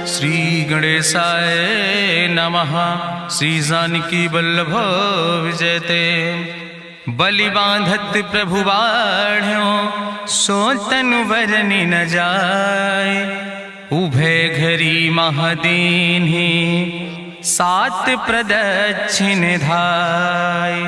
श्री गणेशाय नमः। श्री जानकी वल्लभ विजयते। बलि बांधत प्रभु बाढ़ो सो तनु बरनि न जाय। उभय घरी महादीन्हि सात प्रदक्षिण धाय।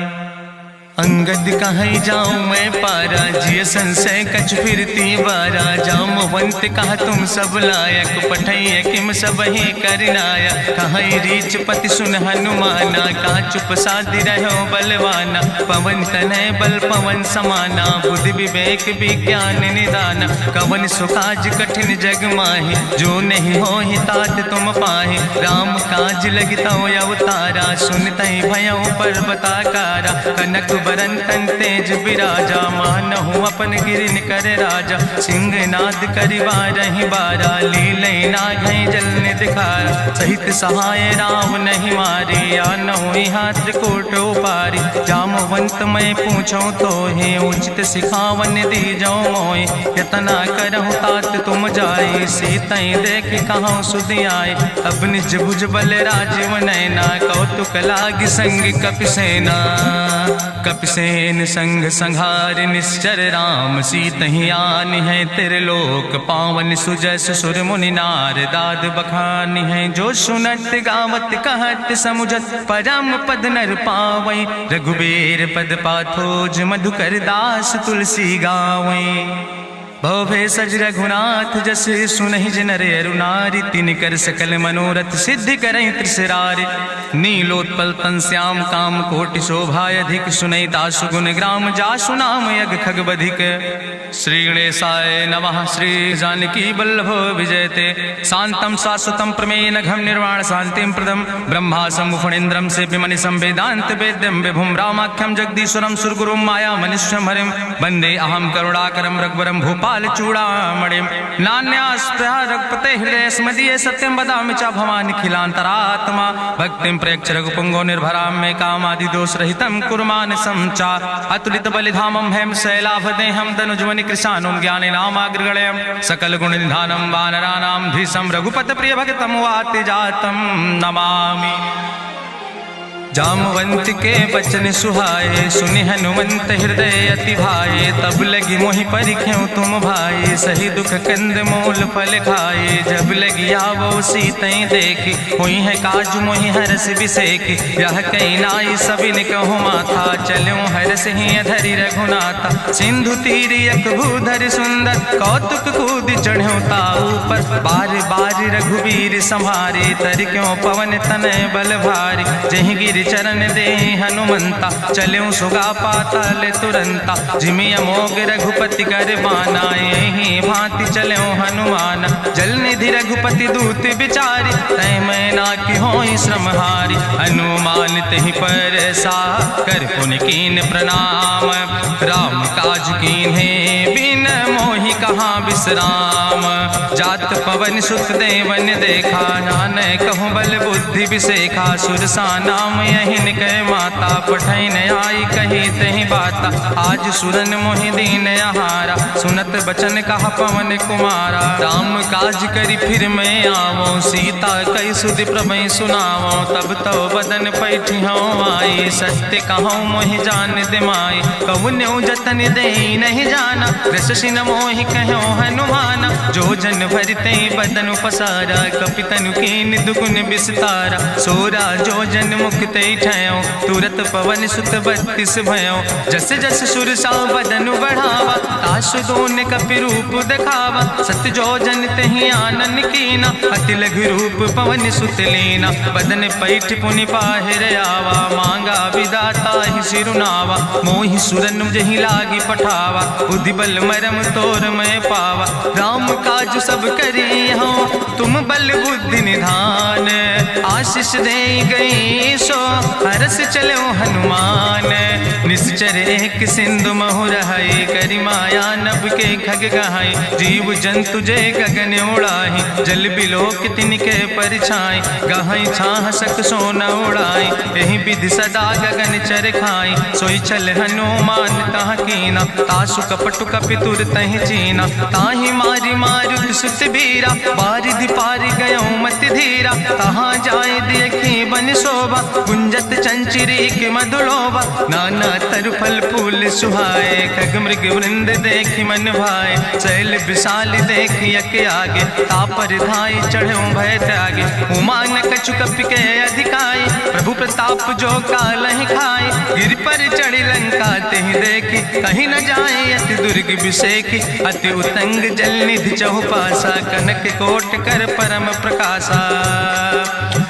अंगद कहीं जाऊं मैं पारा जिय संशय कछ फिरती बारा। जामवंत कहा तुम सब लायक पठैय किम सब ही करनाया। कहीं रीच पति सुन हनुमाना कहा चुप साधि रहो बलवाना। पवन तनय बल पवन समाना बुद्धि विवेक विज्ञान निदाना। कवन सुकाज कठिन जग माहि जो नहीं हो ही तात तुम पाहि। राम काज लगितो अवतारा सुनतहि भयउ पर्वताकारा। कनक बरन तन तेज बिराजा मानहु अपन गिरिन कर राजा। सिंह नाद करिवारहि बारा लीलै नागहि जल दिखारा। सहित सहाय राम नहीं मारे आनहु यहाँ त्रिकूट पारी। जामवंत मैं पूछो तो हे उचित सिखावन दीजो मोय। यतना करहु तात तुम जाए सीतई देख कहाँ सुधि आए। अब निज भुज बल राजीव नैना कौतुक लाग संग कपिसेना। कपिसेन संग संहार निश्चर राम सीतहि आनि है त्रिलोक पावन। सुजस सुर मुनि नार दाद बखानि है। जो सुनत गावत कहत समुझत परम पद नर पावै। रघुबीर पद पाथोज मधुकर दास तुलसी गावै। भवभय सज रघुनाथ जस सुनहि जिनर अरुनारि। तिन कर सकल मनोरथ सिद्धि करहि त्रिसरारि। नीलोत्पल तन श्याम काम कोटि शोभा अधिक। सुनहि दासु गुण ग्राम जासु नाम यज्ञ खग बधिक। श्री गणेशाय नमः। श्री जानकी वल्लभ विजयते। शांतम शाश्वतम प्रमेय घम निर्वाण शांतिम प्रदम। ब्रह्मा शंभु फणीन्द्रम सेव्यमणि संवेदांत वेद्यम विभुम रामाख्यम जगदीश्वरम सुरगुरुम माया मनुष्यम हरिम। वंदे अहम करुणाकरम रघुवरम भूपाल चूड़ामणिम। नान्यास्पृहा रघुपते हृदय स्मदीय सत्यम वदामि च भवानि खिलांतरात्मा। भक्तिम प्रयच्छ रघुपुंगो निर्भराम मे कामादि दोष रहितम कुर्मानसं च। अतुलित बलिधामम हेम शैलाभदेहम दनुजवनि कृशानुम ज्ञानि नामाग्रगण्यम। सकल गुण निधानम वानराणाम धीशम रघुपत प्रिय भक्तम वाति जातम नमामि। जामवंत के बचन सुहाए सुनि हनुमंत हृदय अति भाए। तब लगी मोहि परिख्यो तुम भाई सही दुख कंद मूल फल खाए। जब लगी आवो सीतई देखी हुई है काज मोहि हरस बिसेखी। यह कई नाई सबिन कहु माथा चलो हरस ही धरि रघुनाथा। सिंधु तीर यक भूधर सुंदर कौतुक कूद चढ़ो ताऊ पर। बार बार रघुबीर संहारे तर क्यों पवन तनय बल भारी। जहि गिर चरण दे हनुमंता चलो सुगा पाताल तुरंता। जिमि अमोघ रघुपति कर बाना यही भांति चलो हनुमाना। जल निधि रघुपति दूत बिचारी तय मैना की होई श्रमहारी। हनुमान तहि पर सा कर पुनि कीन प्रणाम। राम काज कीन्हे बिन मोहि कहाँ विश्राम। जात पवन सुत देवन देखा नानय कहूँ बल बुद्धि विसेखा। सुरसा नाम यहिन कह माता पठैन आई कही तहि बाता। आज सुरन मोहि दीन आहारा सुनत बचन कहा पवन कुमारा। राम काज करी फिर मैं आवो सीता कई सुधि प्रभु सुनावो। तब तो बदन पैठी हूँ आई सत्य कहूँ मोहि जान दिमाई। कहुन्यु जतन दे नहीं जाना रससिन मोहि कहो हनुमाना। जो जन भरते बदन पसारा कपितनु कीन दुगुन विस्तारा। सोरा जो जन मुक्ते ठयो तुरत पवन सुत 32 भयो। जस जस सुरसा बदन बढ़ावा तासु दोन कपि रूप दिखावा। सत्य जो जन तहि आनन कीना अति लघु रूप पवन सुत लीना। बदन पैठ पुनि पाहिर आवा मांगा विदाता ही सिरुनावा। मोहि सुरन जहि लागी पठावा बुद्धि बल मरम तोर मैं पावा। राम काज सब करी हो तुम बल बुद्धि निधान। आशीष दे गई सो हरस चलो हनुमान। निश्चर एक सिंधु महुर हई करी माया नभ के खग गहाई। जीव जंतु जे गगन उड़ाही जल बिलोक तिनके परछाई। गहाई छाह सक सोन उड़ाई यही विधि सदा गगन चर खाई। सोई चल हनुमान तह कीना तासु कपटु कपितुर तहि चीना। ताहि मारी मारुत सुत बीरा बारिधि पारि गयो मत धीरा। तहाँ जाय देखी बन शोभा गुंजत चंचिरीक मधुलोभा। नाना तरु फल फूल सुहाए खग मृग वृंद देखी मन भाए। शैल विशाल देखी यके आगे तापर धाई चढ़ो भय त्यागे। उमान कछु कपि के अधिकाई प्रभु प्रताप जो कालहि खाई। गिर पर चढ़ी लंका तेहि देखी कहीं न जाए अति दुर्ग विषेखी। अति उतंग जल निधि चहुपासा कनक कोट कर परम प्रकाशा।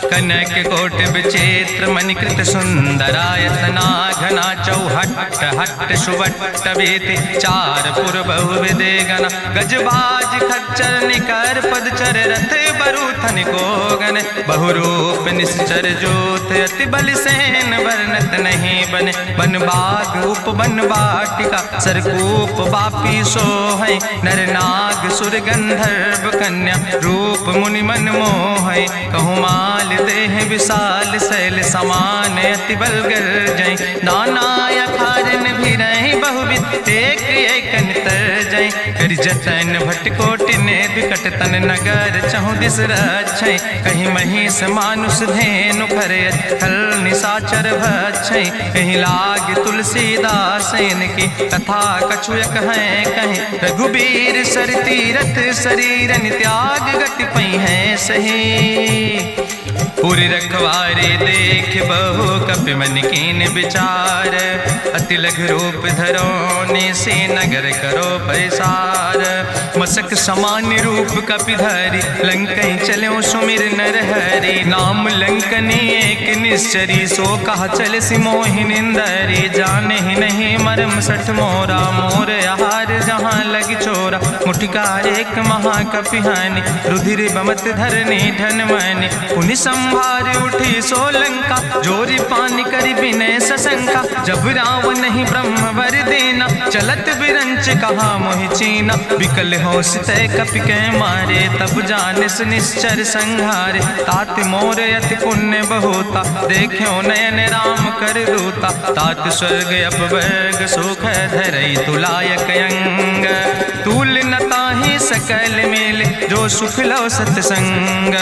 कनक कोट विचित्र मणिकृत सुंदरायतना घना चौहट्ट हट्ट सुवट्ट वेति। चार पुर बहुविधे गना गजबाज खच्चर निकर पदचर रथ बरूथन को गन। बहुरूप निश्चर जोत अति बल सेन वर्णत नहीं बने। बन बाग उप बन बाटिका सरकूप बापी सोहै। नर नाग सुर गंधर्व कन्या रूप मुनि मन मोहै। कहूँ माल देह विशाल शैल समान अति बल गर्जै। नाना अखारन भी रही बहुविध एक एक नितर जै। कर जतन भटकोटि ने विकट तन नगर चहु दिस रक्षै। कहीं महिष मानुष धेनु खरे खल निशाचर भक्षै। कहीं लाग तुलसीदास की कथा कछुयक है कहीं। रघुबीर सर तीरथ शरीरन त्याग गति पई है सही। पुरि रखवारे देख बहु कपि मन कीन विचार। अति लघु रूप धरो ने से नगर करो पैसार। मसक समान रूप कपि धरि लंकई चलो सुमिर नर हरि। नाम लंकनी एक निश्चरी सो कहा चल सि मोहि निंदरी। जाने ही नहीं मरम सठ मोरा मोर आहार जहाँ लग चोरा। मुठिकार एक महाकपि हानि रुधिर बमत धरनी धन मनि। पुनि संभार उठी सोलंका जोरी पानी करी विनय सशंका। जब रावण नहीं ब्रह्म वर देना चलत बिरंच कहा मोहि चीना। विकल होश तय कपि के मारे तब जानिस निश्चर संहारे। तात मोर अति पुण्य बहुता देखो नयन राम कर दूता। तात स्वर्ग अपवर्ग सुख धरई तुलायक अंग। तूल न ताहि सकल मेल जो सुख लो सत्संग।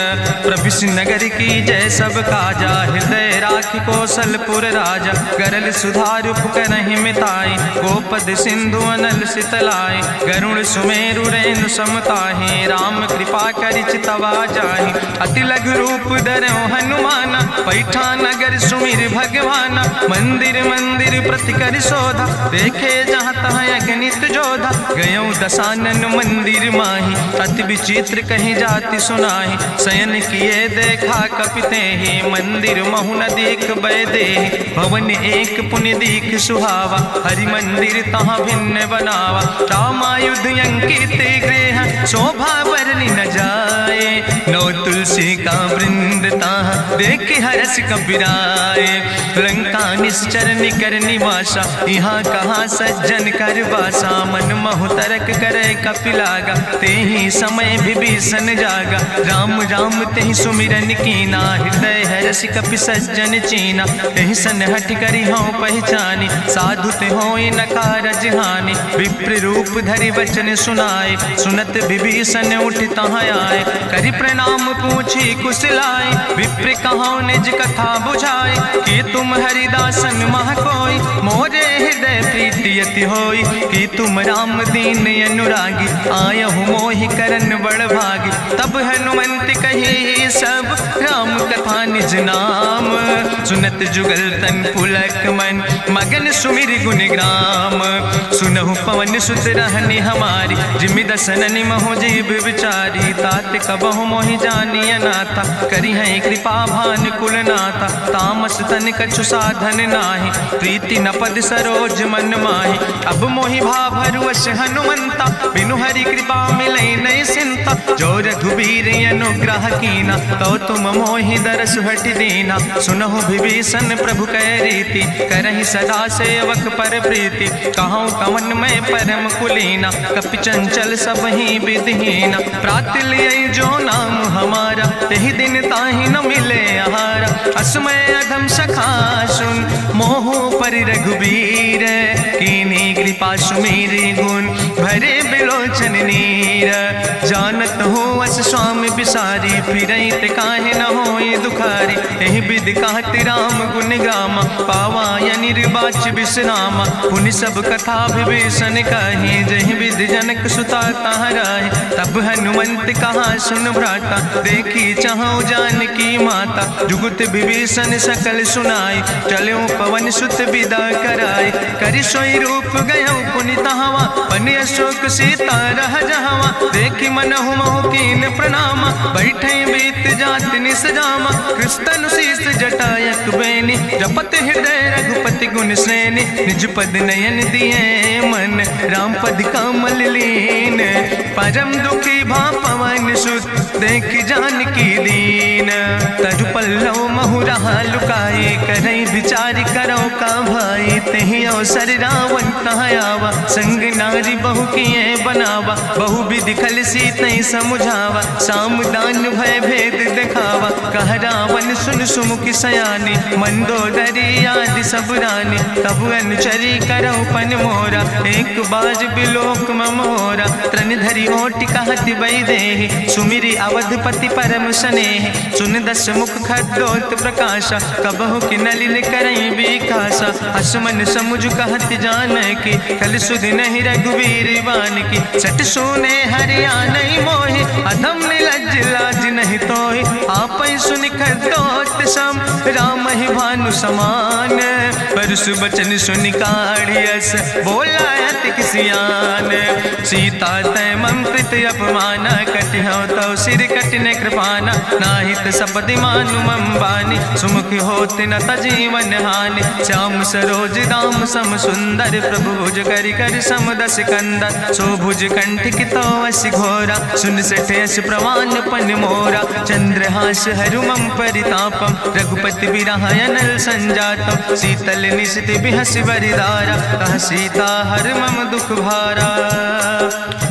प्रभिस नगर की जय सब काजा हृदय राखि कौशलपुर राजा। गरल सुधारु करहि मिताई गोपद सिंधु अनल सितलाई। गरुण सुमेरु रेणु समताहि राम कृपा करि चितवा जाहि। अति लघु रूप धरो हनुमाना पैठा नगर सुमिर भगवाना। मंदिर मंदिर प्रति कर शोधा देखे जहाँ तहाँ अगणित जोधा। गयो दशानन मंदिर माही अति विचित्र कहीं जाति सुनाही। शयन किए देखा कपिते ही मंदिर महु न देख बैदे। भवन एक पुण्य दीख सुहावा हरि मंदिर तहाँ भिन्न बनावा। रामायुध अंकित गृह शोभा वर्णि न जाए। नौ तुलसी का वृंद तहाँ देख हरस कबीराए। लंका निश्चर निकर निवासा यहाँ कहाँ सज्जन कर वासा। मन महु तरक करे कपिलागा ते ही समय विभीषण जागा। राम राम तेहि सुमिरन कीना हृदय हरस कपि सज्जन चीना। एहि सन हठ करि हूँ पहचानी साधु ते होई न कारज हानि। विप्र रूप धरि वचन सुनाए सुनत विभीषण उठ तहाँ आए। करि प्रणाम पूछी कुशलाए विप्र कहाँ निज कथा बुझाए। कि तुम हरिदासन मह कोई मोरे हृदय प्रीति अति होई। कि तुम राम दीन अनुरागी आयहु मोहि करन बड़ भागी। तब हनुमंत कही सब राम कथा निज नाम। सुनत जुगल तन पुलक मन मगन सुमिर गुण ग्राम। सुनहु पवन सुत रहनी हमारी जिमि दसननि महो जीव विचारी। तात कबहु मोहि जानी अनाथा करी है कृपा भान कुलनाथा, तामस तन कछु साधन नाही, प्रीति न पद सरोज मन माही। अब मोहि भाभरु अस हनुमंता, बिनु हरि कृपा मिलै नहीं सिंता। जो रघुबीर अनुग्रह कीना, तो तुम मोहि दरस हटि दीना। सुनहु विभीषण प्रभु कै रीति, करहि सदा सेवक पर प्रीति। कहूँ कवन मैं परम कुलीना, कपि चंचल सब ही विधिहीना। प्रात लियै जो नाम हमारा, यही दिन ताहि न मिले आहारा। असमय अधम सखा सुन, मोह पर रघुबीर। कीन्ही कृपा सुमेरि गुण, भरे बिलोचन नीर। जानत हो अस स्वामी बिसारी, फिरई ते काहे न होई दुखारी। एहि विधि कहत राम गुण गामा, पावा या निर्बाच विश्रामा। पुनि सब कथा विभीषण कही, जहि विधि जनक सुता कहाँ रहे। तब हनुमंत कहा सुन भ्राता, देखी चाहूँ जानकी माता। जुगुत विभीषण सकल सुनाई, चलो पवन सुत विदा कराई। करि सोई रूप गयो पुनि तहवा, बनि अशोक सीता रह जहवा। देखी मनहु मोह कीन प्रणामा, बैठे बीत जात निस जामा। कृष्ण शीस जटायक बेनी, जपत हृदय रघुपति गुण श्रेणी। निज पद नयन दिए मन, राम पद कमल लीन। परम दुखी भा पवन सुत, देख जानकी दीन। तरु पल्लव महु रहा लुकाई, करई विचार करो का भाई। तेहि अवसर रावण तहाँ आवा, संग नारी बहु किए बनावा। बहु विधि खल सीतै समुझावा, साम दान भय भेद दिखावा। कह रावण सुन सुमुखी सयानी, मंदोदरी आदि सब रानी। तब अनुचरी करौ पन मोरा, एक बाज बिलोक ममोरा। त्रन धरि ओट कहत वैदेही, सुमिरि अवधपति परम स्नेह। सुन दस मुख खद्योत प्रकाशा, कबहु कि नलिन करई बिकासा। असमन समुझ कहत जानकी, कल सुध नहीं रघुवीर बान की। सट सुने हरियाणई मोहि, अधम निलज्ज लाज नहीं तोहि। आपै सुनि खद्योत सम, राम ही भानु समान। परसु बचन सुनि काढ़ियस, बोला अति किसियान। सीता तै मम कृत अपमाना, कटिहौ तौ सिर कटिन कृपाना। नाहित सपदि मानु मम बानी, सुमुख होत न तजीवन हानि। श्याम सरोज दाम सम सुंदर, प्रभु भुज करि कर सम दस कंदर। सो भुज कंठ कितो अस घोरा, सुन सठे अस प्रवान पन मोरा। चंद्रहास हरु मम परितापम, रघुपति बिरह अनल संजातम। शीतल निशित बिहसि बरिदारा, कह सीता हर मम दुख भारा।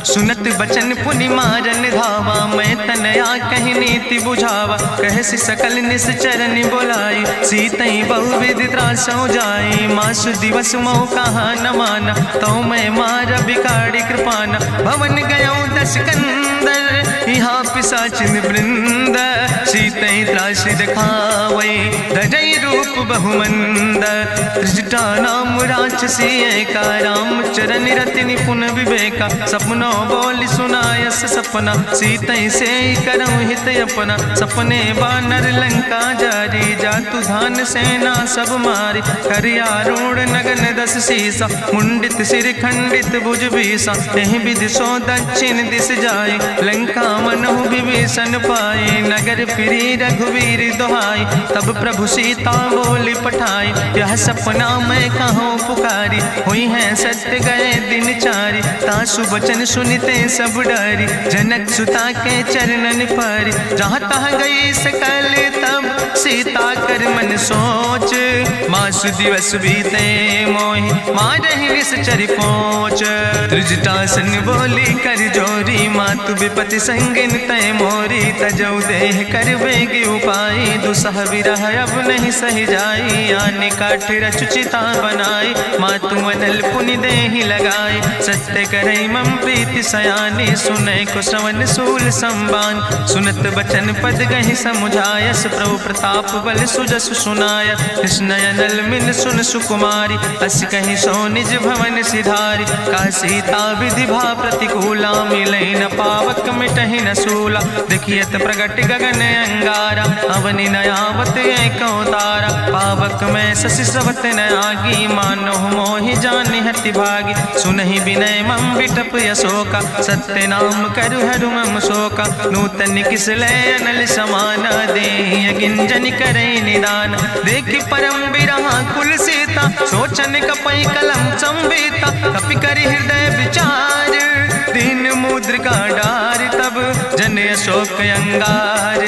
सुनत बचन पुनि मारन धावा, मैं तनया कहि नीति बुझावा। कहसि सकल निश्चरनि बोलाई, सीतई बहुविधि त्रासौ जाई। मासु दिवस मोह कहा न माना, तो मैं मार बिगाड़ी कृपाना। भवन गयो दस कंदर, यहाँ पिशाचिन वृंद। सीतई त्रास दिखावै, धरई रूप बहुमंद। त्रिजटा नाम राक्षसी एका, राम चरण रति निपुण विवेका। सपनो बोल सुनायस सपना, सीतई से करऊँ हित अपना। सपने बानर लंका जारी, जातु धान सेना सब मारी। करियारूढ़ नगन दस सीसा, मुंडित सिर खंडित भुज बीसा। यही विधि सो दक्षिण दिस जाए, लंका मनहु विभीषण पाए। नगर फिरी रघुवीर दुहाई, तब प्रभु सीता बोली पठाई। यह सपना मैं कहूँ पुकारी, हुई है सत्य गए दिन चारी। तासु वचन सुनते सब डरी, जनक सुता के चरणन पर। जहाँ तहाँ गई सकल तब, सीता कर मन सोच। मासु दिवस बीते मोहि, मारहि निश्चर पहुँच। त्रिजटासन बोली कर जोरी, मातु विपति संगिन तय मोरी। तजौ देह कर बेग उपाय, दुसह विरह अब नहीं सही जाई। आने काठ रचुचिता बनाई, मातु अनल पुनि देहि लगाई। सत्य करई मम प्रीति सयानी, सुनै को श्रवण सूल संबान। सुनत बचन पद गहि समुझायस, प्रभु प्रताप बल सुजस सुनाय। कृष्णयनल मिल सुन सुकुमारी, अस कहि सो निज भवन सिधारी। का सीता विधि भा प्रतिकूला, मिलै न पावक मिटहि न सूला। देखियत प्रगट गगन अंगारा, अवनि न आवत एक तारा। पावक में शशि स्रवत न आगी, मानो मोहि जानि हति भागी। सुनहि विनय मम विटप यशोका, सत्य नाम करु हरु मम शोका। नूतन किसलय अनल समाना दे गिंजन करे निदान देखी परम बिरहा कुल सीता सोचन कपई कलम संवेता कपि करि हृदय विचार दीन मुद्रिका डार तब जन अशोक अंगार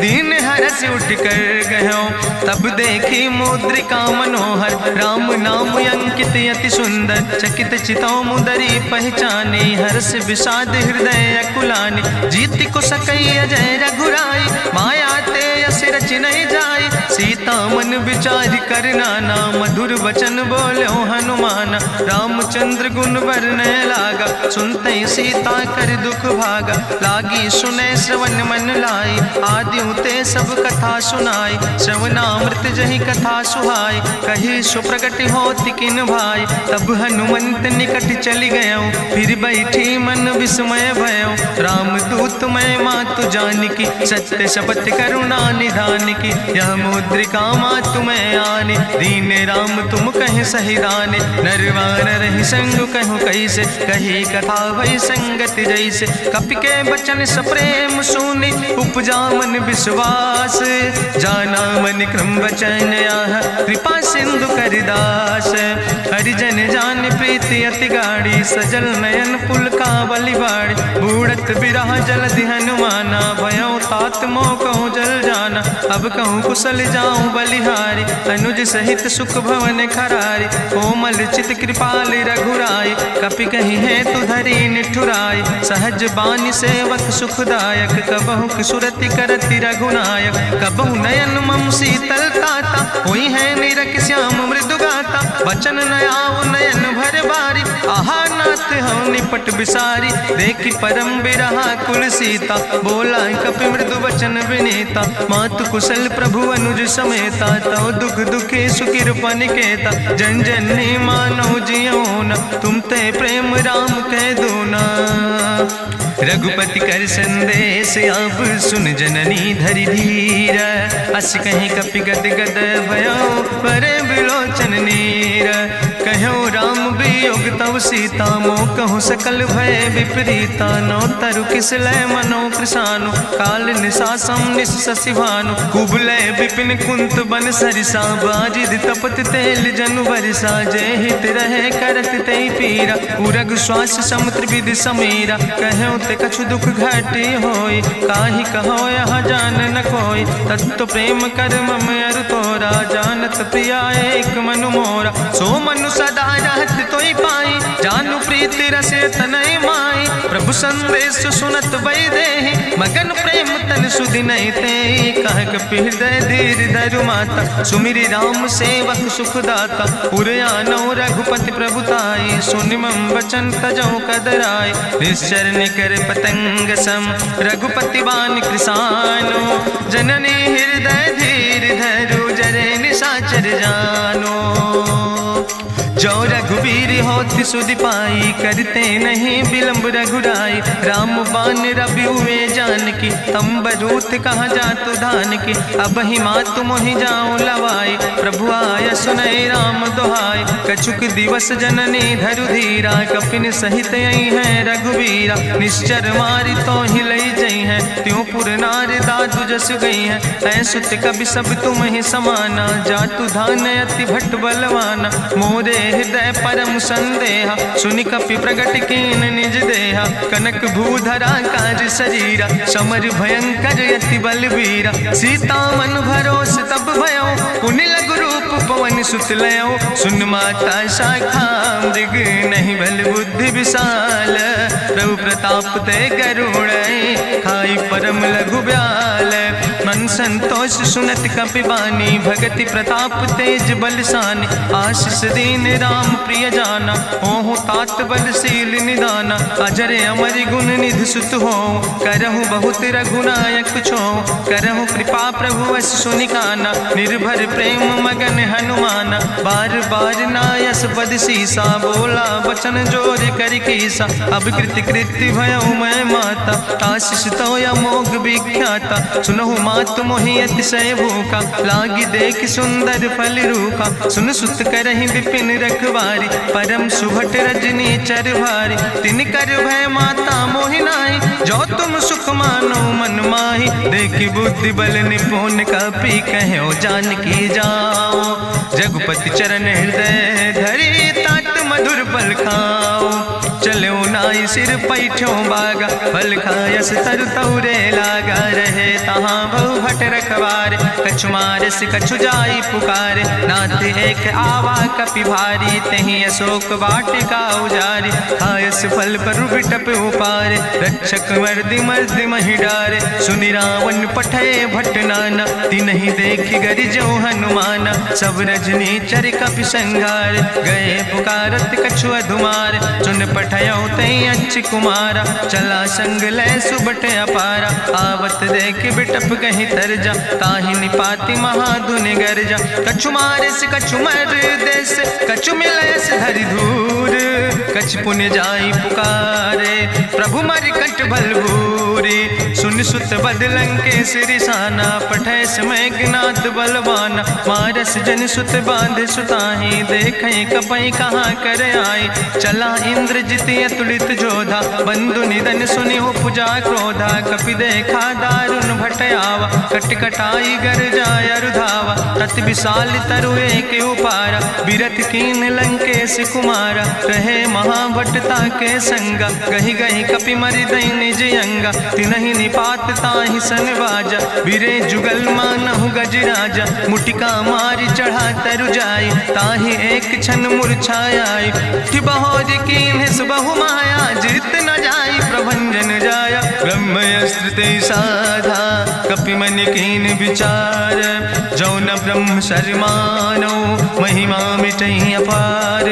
दीन हरस उठ कर गयो तब देखी मुद्रिका मनोहर राम नाम अंकित अति सुंदर चकित चितौ मुदरी पहचाने हर्ष विषाद हृदय अकुलाने जीत को सकई अजय रघुराई माया ते यस रच नहीं जाई सीता मन विचार करना ना मधुर वचन बोलो हनुमान रामचंद्र गुण वर्णय लागा सुनते सीता कर दुख भागा लागी सुने श्रवण मन लाई आदि ते सब कथा सुनाई श्रवणामृत जही कथा सुहाई कही सुप्रगट होति किन भाई तब हनुमंत निकट चली गयो फिर बैठी मन विस्मय भयो राम दूत मैं मातु जानकी सत्य शपथ करुणा निधान की यह मुद्रिका मातु मैं आने दीन राम तुम कहे सही दाने नरवान रही संग कहूँ कैसे कही कथा वही संगत जैसे कपि के बचन सप्रेम सुनी उपजा मन विश्वास जाना मन क्रम वचन आह कृपा सिंधु करिदास हरिजन जान प्रीति अति गाड़ी सजल नयन पुल का बलिबाड़ी बूढ़त बिरह जलधि हनुमाना भयो तात मोह कहूँ जल जाना अब कहूँ कुशल जाऊँ बलिहारी अनुज सहित सुख भवन खरारी कोमल चित कृपाल रघुराई कपि कही है तु धरी निठुराई सहज बानी सेवक सुखदायक कबहु सुरति करति रघुनायक कबहु नयन मम शीतल ताता हुई है निरख श्याम मृदु गाता बचन नयाव नयन भर बारी आहा नाथ हम निपट बिसारी देखी परम बिरहा कुल सीता बोला कपि मृदु वचन विनीता मातु कुशल प्रभु अनुज समेता तव दुख दुखी सुखिरपन केता जन जननी मानो जियोना तुम ते प्रेम राम कह दो ना रघुपति कर संदेश अब सुन जननी धरि धीर अस कहीं कपि गद गद भयो पर बिलोचन नीर कहो राम वियोग तव सीता मोह कहूँ सकल भय विपरीता नो तरु किसलय मनो कृषानु काल निशासम निशसिभानु कुबलय विपिन कुंत बन सरिसा बाजिद तपत तेल जनु बरिसा जय हित रहे करत ते पीरा उरग श्वास समुद्र विधि समीरा कहो ते कछु दुख घाटी होई काहि कहो यह जान न कोई तत्व प्रेम कर मम अरु तोरा जानत प्रिया एक मनु मोरा सो मनु सदा रहत तोई पाई जानु प्रीति रसे तनय माई प्रभु संदेश सुनत वै देहि मगन प्रेम तन सुधि नहीं ते कह कपि हृदय धीर धरु माता सुमिरि राम सेवक सुखदाता पुरयानो रघुपति प्रभुताई सुनि मम वचन तजौ कदराय निश्चर निकर पतंग सम रघुपति बान कृसानो जननी हृदय धीर धरु जरे निशाचर जानो जो रघुवीर होति सुधि पाई करते नहीं विलंब रघुराई राम बान रवि हुए जानकी तंबरूत कहाँ जातु धान की अब ही मातु मोहि जाऊं लवाई प्रभु आय सुनय राम दुहाई कछुक दिवस जननी धरु धीरा कपिन सहित यही है रघुवीरा निश्चर मारी तो ही लई जई है त्यों पुर नार दादु जस गई है ऐसुत कभी सब तुम ही समाना जातु धान अति भट बलवाना मोरे हृदय परम संदेहा सुनि कपि प्रगट कीन निज देहा कनक भूधरा काज शरीरा समर भयंकर यति बलवीरा सीता मन भरोस तब भयो पुनि लघु रूप पवन सुत लयो सुन माता शाखा मृग नहीं बल बुद्धि विशाल प्रभु प्रताप ते करुण खाई परम लघु ब्याल मन संतोष सुनत कपि बानी भगति प्रताप तेज बलसानी आशीष दीन राम प्रिय जाना ओहु तात बलशील निदाना अजर अमर गुण निधि सुत हो करहु बहुत रघुनायक छो करहु कृपा प्रभु अस सुनिकाना निर्भर प्रेम मगन हनुमाना बार बार नायस पद सीसा बोला वचन जोर कर कीसा अब कृति कृति भयो मैं माता आशीष तो अमोघ विख्याता सुनहु मात मात मोहि अतिशय भूखा, लागी देख सुंदर फल रूखा। सुन सुत करहि विपिन रखवारी, परम सुभट रजनी चर भारी। तिन कर भय माता मोहि नाहि, जो तुम सुख मानो मन माहि। देखि बुद्धि बल निपुण कपि, कहो जानकी जाओ। जगुपति चरण हृदय धरि, तात मधुर फल खाओ। चलो नाई सिर पैठो बागा, फल खायस तरु तौरे लागा। रहे तहाँ बहु भट रखवारे, कछु मारस कछु जाई पुकारे। नाथ एक आवा कपि भारी, तहीं अशोक वाटिका उजारी। खायस फल पर बिटप उपारे, रक्षक मर्दि मर्दि महि डारे। सुनि रावण पठय भट नाना, तिन्हि देखि गरिजो हनुमाना। सब रजनी चर कपि संघार, गए पुकारत कछु अधुमार। सुन पठयो तई अच्छ कुमारा, चला संग लय सुबट अपारा। आवत देख बिटप कहीं तरजा, ताहि निपाति महाधुनि गर्जा। कछु मारिस कछु मर देस, कछु मिलयस धरि धूर। कछ पुण्य जाई पुकारे, प्रभु मरि कंठ बलभूरी। सुन सुत बदलं के सिरिसाना, पठय समय ज्ञात बलवाना। मारस जन सुत बांध सुताही, देखें कपई कहाँ कर आई। चला इंद्रजित अतुलित जोधा, बंधु निधन सुनि उपजा क्रोधा। कपि देखा दारुण भटयावा, कट कटाई गर जाय रुधावा। तत विशाल तरु एक उपारा, बिरथ कीन लंकेश कुमारा। रहे महाभटता के संगा, गहि गहि कपि मरि दई निज अंगा। तिनहि निपात ताहि सन बाजा, बिरे जुगल मानहु गजराजा। मुटिका मारि चढ़ा तरु जाई, ताहि एक क्षण मूर्छाई। बहोज कीन्हिस बहु माया, जीत न जाई प्रभंजन जाया। ब्रह्मयस्त्र ते साधा, कपि मन कीन विचार। जौन ब्रह्म शर्मानो, महिमा मिटई अपार।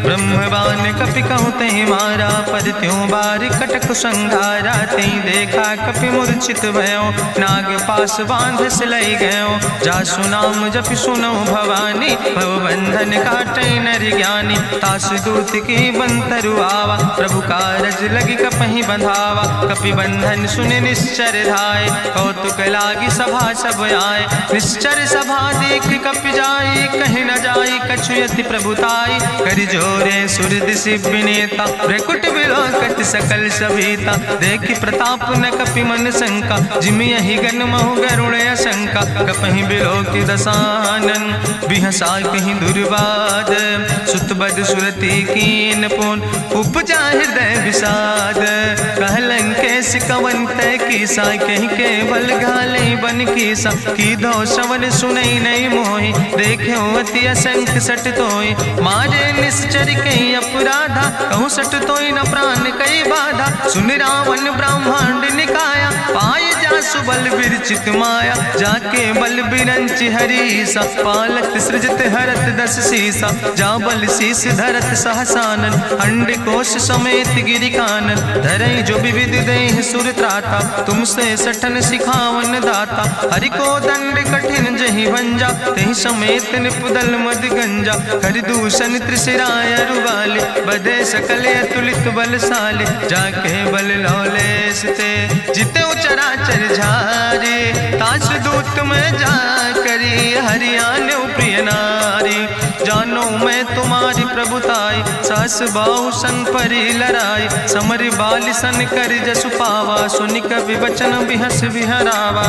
ब्रह्मवान कपि कहु तहि मारा, पर त्यों बार कटक संघारा। तई देखा कपि मूर्छित भयो, नाग पास बांध सिलई गयो। जासु नाम जपि सुनो भवानी, भव बंधन काटई नर ज्ञानी। तासु दूत की बंतरु आवा, प्रभु कारज लगी कपहि बंधावा। कपि बंधन सुनि निश्चर धाय, कौतुक लागी सभा सब आए। निश्चर सभा देख कपि जाई, कहीं न जाई कछु यति प्रभुताई। करि जोरे सुर दिसि विनेता, भ्रकुट विलोकत सकल सभीता। देखि प्रताप न कपि मन शंका, जिमि यहि गन महु गरुण असंका। कपहि बिलोकि दसानन, बिहसा कहीं दुर्वाद। सुत बद सुरति कीन पुन, उपजा हृदय विषाद। कहलन केस कवन तय कीसा, कहीं केवल घाले बन कीसा। कीधो श्रवण सुनई नहीं मोहि, देख्यो अति असंख्य सट तोय। मारे निश्चर कई अपराधा, कहूँ सट तोय न प्राण कई बाधा। सुन रावण ब्रह्मांड निकाया, पाय जासु बल विरचित माया। जाके बल बिरंच हरीसा, पालत सृजत हरत दस सीसा। जा बल शीस धरत सहसानन, अंड कोश समेत गिरि कानन। धरई जो विविध देह सुर त्राता, तुमसे सठन सिखावन दाता। हरि को दंड कठिन जहि भंजा, तहि समेत निपुदल मद गंजा। हरि दूषण त्रिशिराय रुवाले, बधे सकल अतुलित बलशाले। जाके बल लौलेस ते, जिते चराचर झारे। तास दूत में जा करी, हरियाण प्रिय नारी। जानो मैं तुम्हारी प्रभुताई, सास बाहु सन परी लड़ाई। समर बाल सन कर जसु पावा, सुनि कवि वचन बिहस बिहरावा।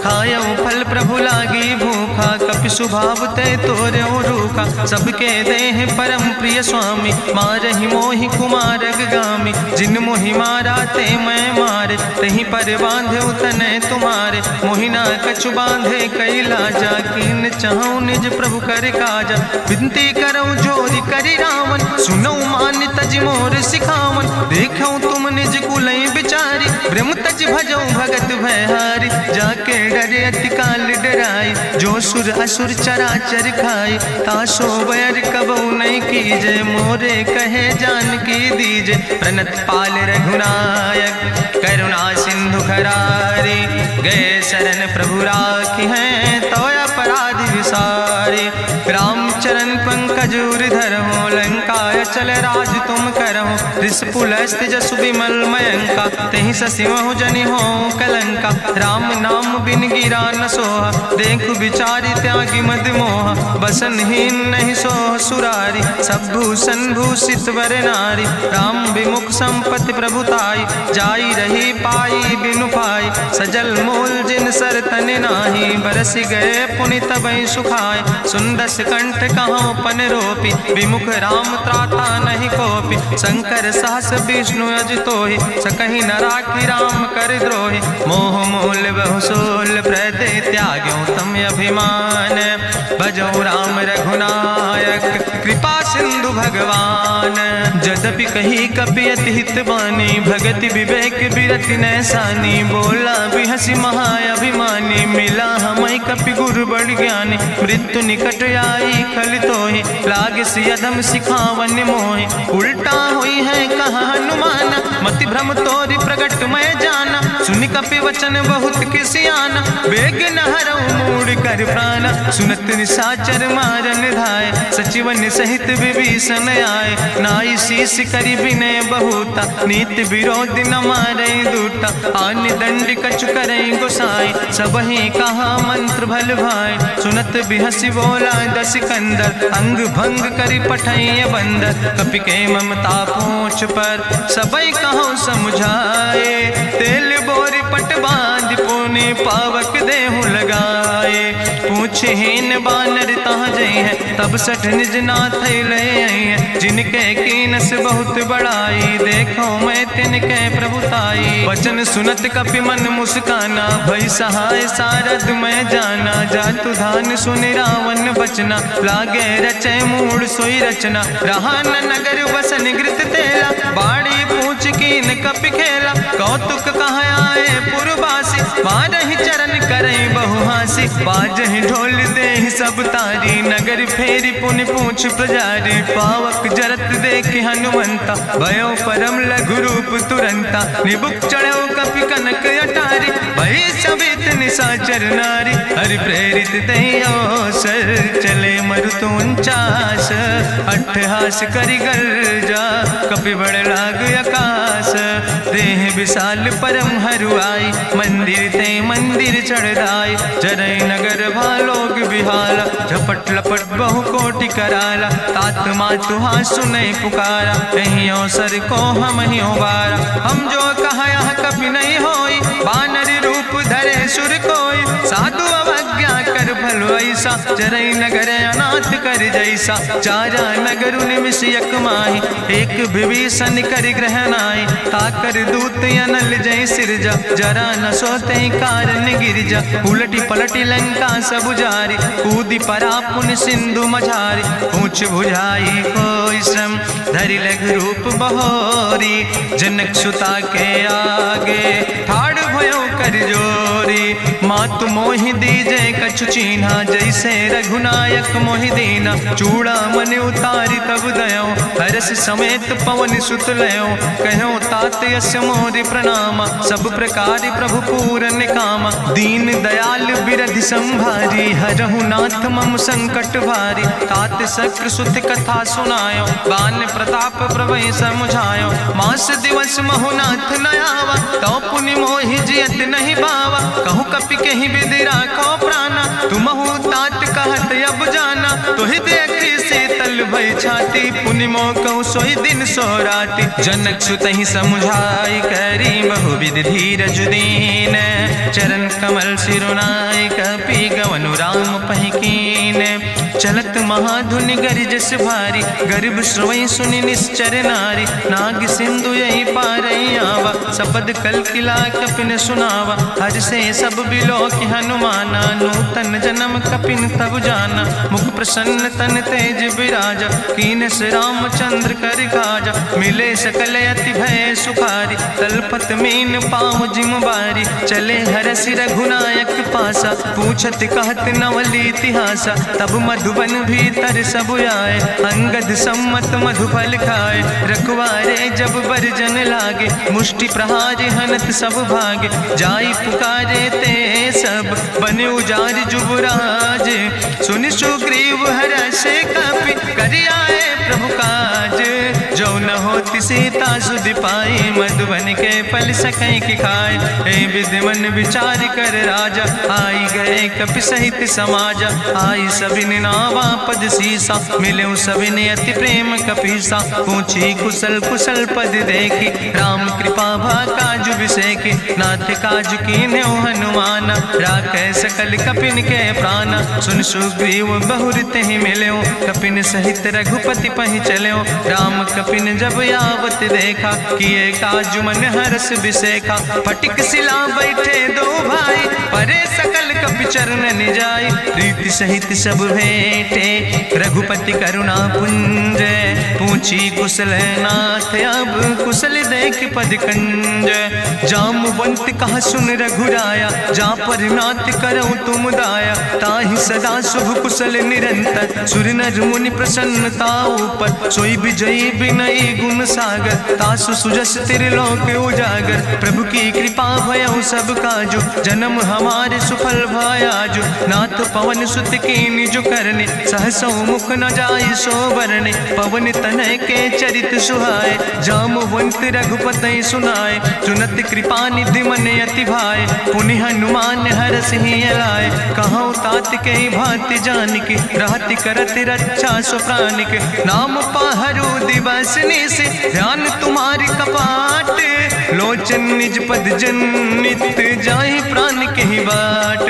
खायो फल प्रभु लागी भूखा, कपि सुभाव ते तोर्यो रूखा। सबके देह परम प्रिय स्वामी, मारहि मोहि कुमारग गामी। जिन मोहि मारा ते मैं मारे, तहीं पर बांधे तने तुम्हारे। मोहिना कछु बांधे कैला, जाकीन चाहूं निज प्रभु कर काजा। विनती करऊं जोरी करि रावण, सुनऊ मान तज मोर सिखावन। देखऊं तुम निज कुलई बिचारी, ब्रह्म तज भजऊं भगत भयहारी। जाके डरे अति काल डराई, जो सुर असुर चराचर खाई। तासो बैर कबऊ नहीं कीजे, मोरे कहे जानकी दीजे। प्रणत पाल रघुनायक, करुणा सिंधु खरारी। गए शरण प्रभु राखी हैं, तो अपराध विसारे। रामचरण पंकज खजूर धरहु, लंकाय चल राज तुम करहु, रिसपुलस्त जसु विमल मयंका, तेहि ससिमहु जनि हो कलंका, राम नाम बिन गिरा न सोहा, देखु बिचारी त्यागी मद मोहा, बसनहीन नहीं सोह सुरारी, सब भूषण भूषित वर नारी, राम विमुख संपत्ति प्रभुताई, जाई रही पाई बिनु पाई, सजल मूल जिन सर तन नाही, बरस गए पुनि तबहि सुखाय, सुंदस कंठ कहाँ पन रोपी, विमुख राम त्राता नहीं कोपी, शंकर सहस विष्णु अजितोहि, सकहि न राखी राम कर द्रोहि, मोह मूल बहुसोल प्रदे त्याग्यो तम अभिमान, भजो राम रघुनायक कृपा सिंधु भगवान, जदपि कही कपि अति हित बानी, भगति विवेक बिरति नैसानी, बोला बिहसी महाअभिमानी, मिला हमई कपि गुरु बड़ ज्ञानी, मृत्यु निकट आई खल तोहि, लागे सियदम सिखावन मोहि, उल्टा हुई है कहा हनुमान, मति भ्रम तोरि प्रगट मैं जाना, सुनि कपि वचन बहुत किसियाना, बेग न हरऊ मूढ़ कर प्राण, सुनत निशाचर मारन धाय, सचिवन सहित विभीषण आए, नाई शीस करि विनय बहुता, नीति विरोध न मारै दूता, आन दंड कछु करै गोसाई, सबहि कहा मंत्र भल भाई, सुनत बिहसी बोला दस कंदर, अंग भंग करि पठैय बंदर, कपि के ममता पूछ पर सबई कहो समुझाए, तेल बोरी पट बांध पुनि पावक देहु लगाए, पूछहीन बानर तहाँ जई है, तब सठ निज नाथ ले आई है, जिनके कीनस बहुत बड़ाई, देखो मैं तिनके प्रभुताई, वचन सुनत कपि मन मुस्काना, भई सहाय सारद मैं जाना, जातु धान सुनि रावण बचना, लागे रचे मूढ़ सोई रचना, रहा न नगर बसन घृत तेला, बाड़ी पूछ कीन कपि खेला, कौतुक कहाँ आए पुरवासी, मारहि चरण करई बहुहासी, बाजहि ढोल देहि सब तारी, नगर फेरी पुनि पूछ प्रजारी, पावक जरत देखि हनुमंता, भयो परम लघु रूप तुरंता, निबुक चढ़ो कपि कनक अटारी, भई सबित निशाचर नारी, हरि प्रेरित तहि अवसर, चले मरुत 49, अट्ठहास करि गर्जा, कपि बड़ लाग आकाश, देह विशाल परम हरुआई, मंदिर ते मंदिर चढ़ाई, जरई नगर भालोग बिहाला, झपट लपट बहु कोटि कराला, तात मातु हाँ सुनै पुकारा, कहीं अवसर को हम ही बारा, हम जो कहा यहाँ कभी नहीं होई, बानर रूप धरे सुर कोई, साधु अवज्ञा कर फल ऐसा, जरई नगर अनाथ कर जैसा, चारा नगर निमिष यक माही, एक विभीषण कर ग्रह नाई, ताकर दूत अनल जय सिरजा, जरा न सोते कारण गिरजा, उलटी पलटी लंका सब जारी, कूदी परा पुन सिंधु मझारी, पूछ बुझाई कोई श्रम, धरि लघु रूप बहोरी, जनक सुता के आगे ठाड़ भयो कर जोरी, मातु मोहि दीजे कछु चीन्हा, जैसे रघुनायक मोहि दीना, चूड़ा मन उतारी तब दयो, हरस समेत पवन सुत लयो, कहो तात यस मोरि प्रणामा, सब प्रकार प्रभु पूरन कामा, दीन दयाल बिरधि संभारी, हरहु नाथ मम संकट भारी, तात शक्र सुत कथा सुनायो, बान प्रताप प्रभय समुझायो, मास दिवस महुनाथ न आवा, तो पुनि मोहि जियत नहीं बावा, कहु कपि कहीं विधि राखो प्राणा, तुमहु तात कहत अब जाना, तोहि देखी शीतल भई छाती, पुनि मोह कहु सोई दिन सो राति, जनक सुतहि समुझाई करी बहुविधि धीरज दीन, चरण कमल सिरुनाई कपि गवनु राम पहि कीन, चलत महाधुनि गरिजस भारी, गर्भ श्रवई सुनि निश्चर नारी, नाग सिंधु यही पारई आवा, सबद कल किला कपिन सुनावा, हर से सब बिलो कि हनुमाना, नूतन जन्म कपिन तब जाना, मुख प्रसन्न तन तेज विराजा, कीनस रामचंद्र कर काजा, मिले सकल अति भय सुखारी, तलपत मीन पाँव जिम बारी, चले हरस रघुनायक पासा, पूछत कहत नवल इतिहासा, तब मधुबन भीतर सब आए, अंगद सम्मत मधुफल खाए, रखवारे जब बरजन लागे, मुष्टि प्रहार हनत सब भागे, जाई पुकारे ते सब बने उजार जुबराज, सुन सुग्रीव हरषे कपि करि आए प्रभु काज। जो न होती सीता सुध पाई, मधुबन के फल सकै की खाए। हे विधि मन विचार कर राजा, आई गए कपि सहित समाजा। आई सबिन नावा पद सीसा, मिले सबिन अति प्रेम कपीसा। पूछी कुशल कुशल पद देखी, राम कृपा भा काजु बिसेकी। नाथ काजु कीन्हे हनुमाना, राखे सकल कपिन के प्राणा। सुन सुग्रीव बहुर तेहि मिल्यो, कपिन सहित रघुपति पहि चल्यो। राम कपिन जब यावत देखा, किए काजु मन हरस बिसेखा। फटिक सिला बैठे दो भाई, परे सकल कपि चरण जाय। प्रीति सहित सब भेंटे, रघुपति करुणा पुंज। पूछी कुशल नाथ, अब कुशल देख पद कंज। जामवंत कहा सुन रघुराया, जा पर नाथ करऊं तुम दाया। ताहि सदा शुभ कुशल निरंतर, सुर नर मुनि प्रसन्नता ऊपर। सोई विजयी विनयी गुण सागर, तासु सुजस त्रिलोक उजागर। प्रभु की कृपा भयउ सब काजु, जन्म हमारे सुफल भयाजु। नाथ पवन सुत की निज करने, सहसो मुख न जाय सो बरने। पवन तनय के चरित सुहाए, जामवंत रघुपति सुनाए। चुनत कृपा निधि मन अति भाए, पुनि हनुमान हरषि लाए। कहूँ तात के भांति जानकी, रहति करत रक्षा सो प्राणिक। नाम पाहरु दिवस निशि, ध्यान तुम्हारी कपाट। लोचन निज पद जनित, जाहि प्राण के बाट।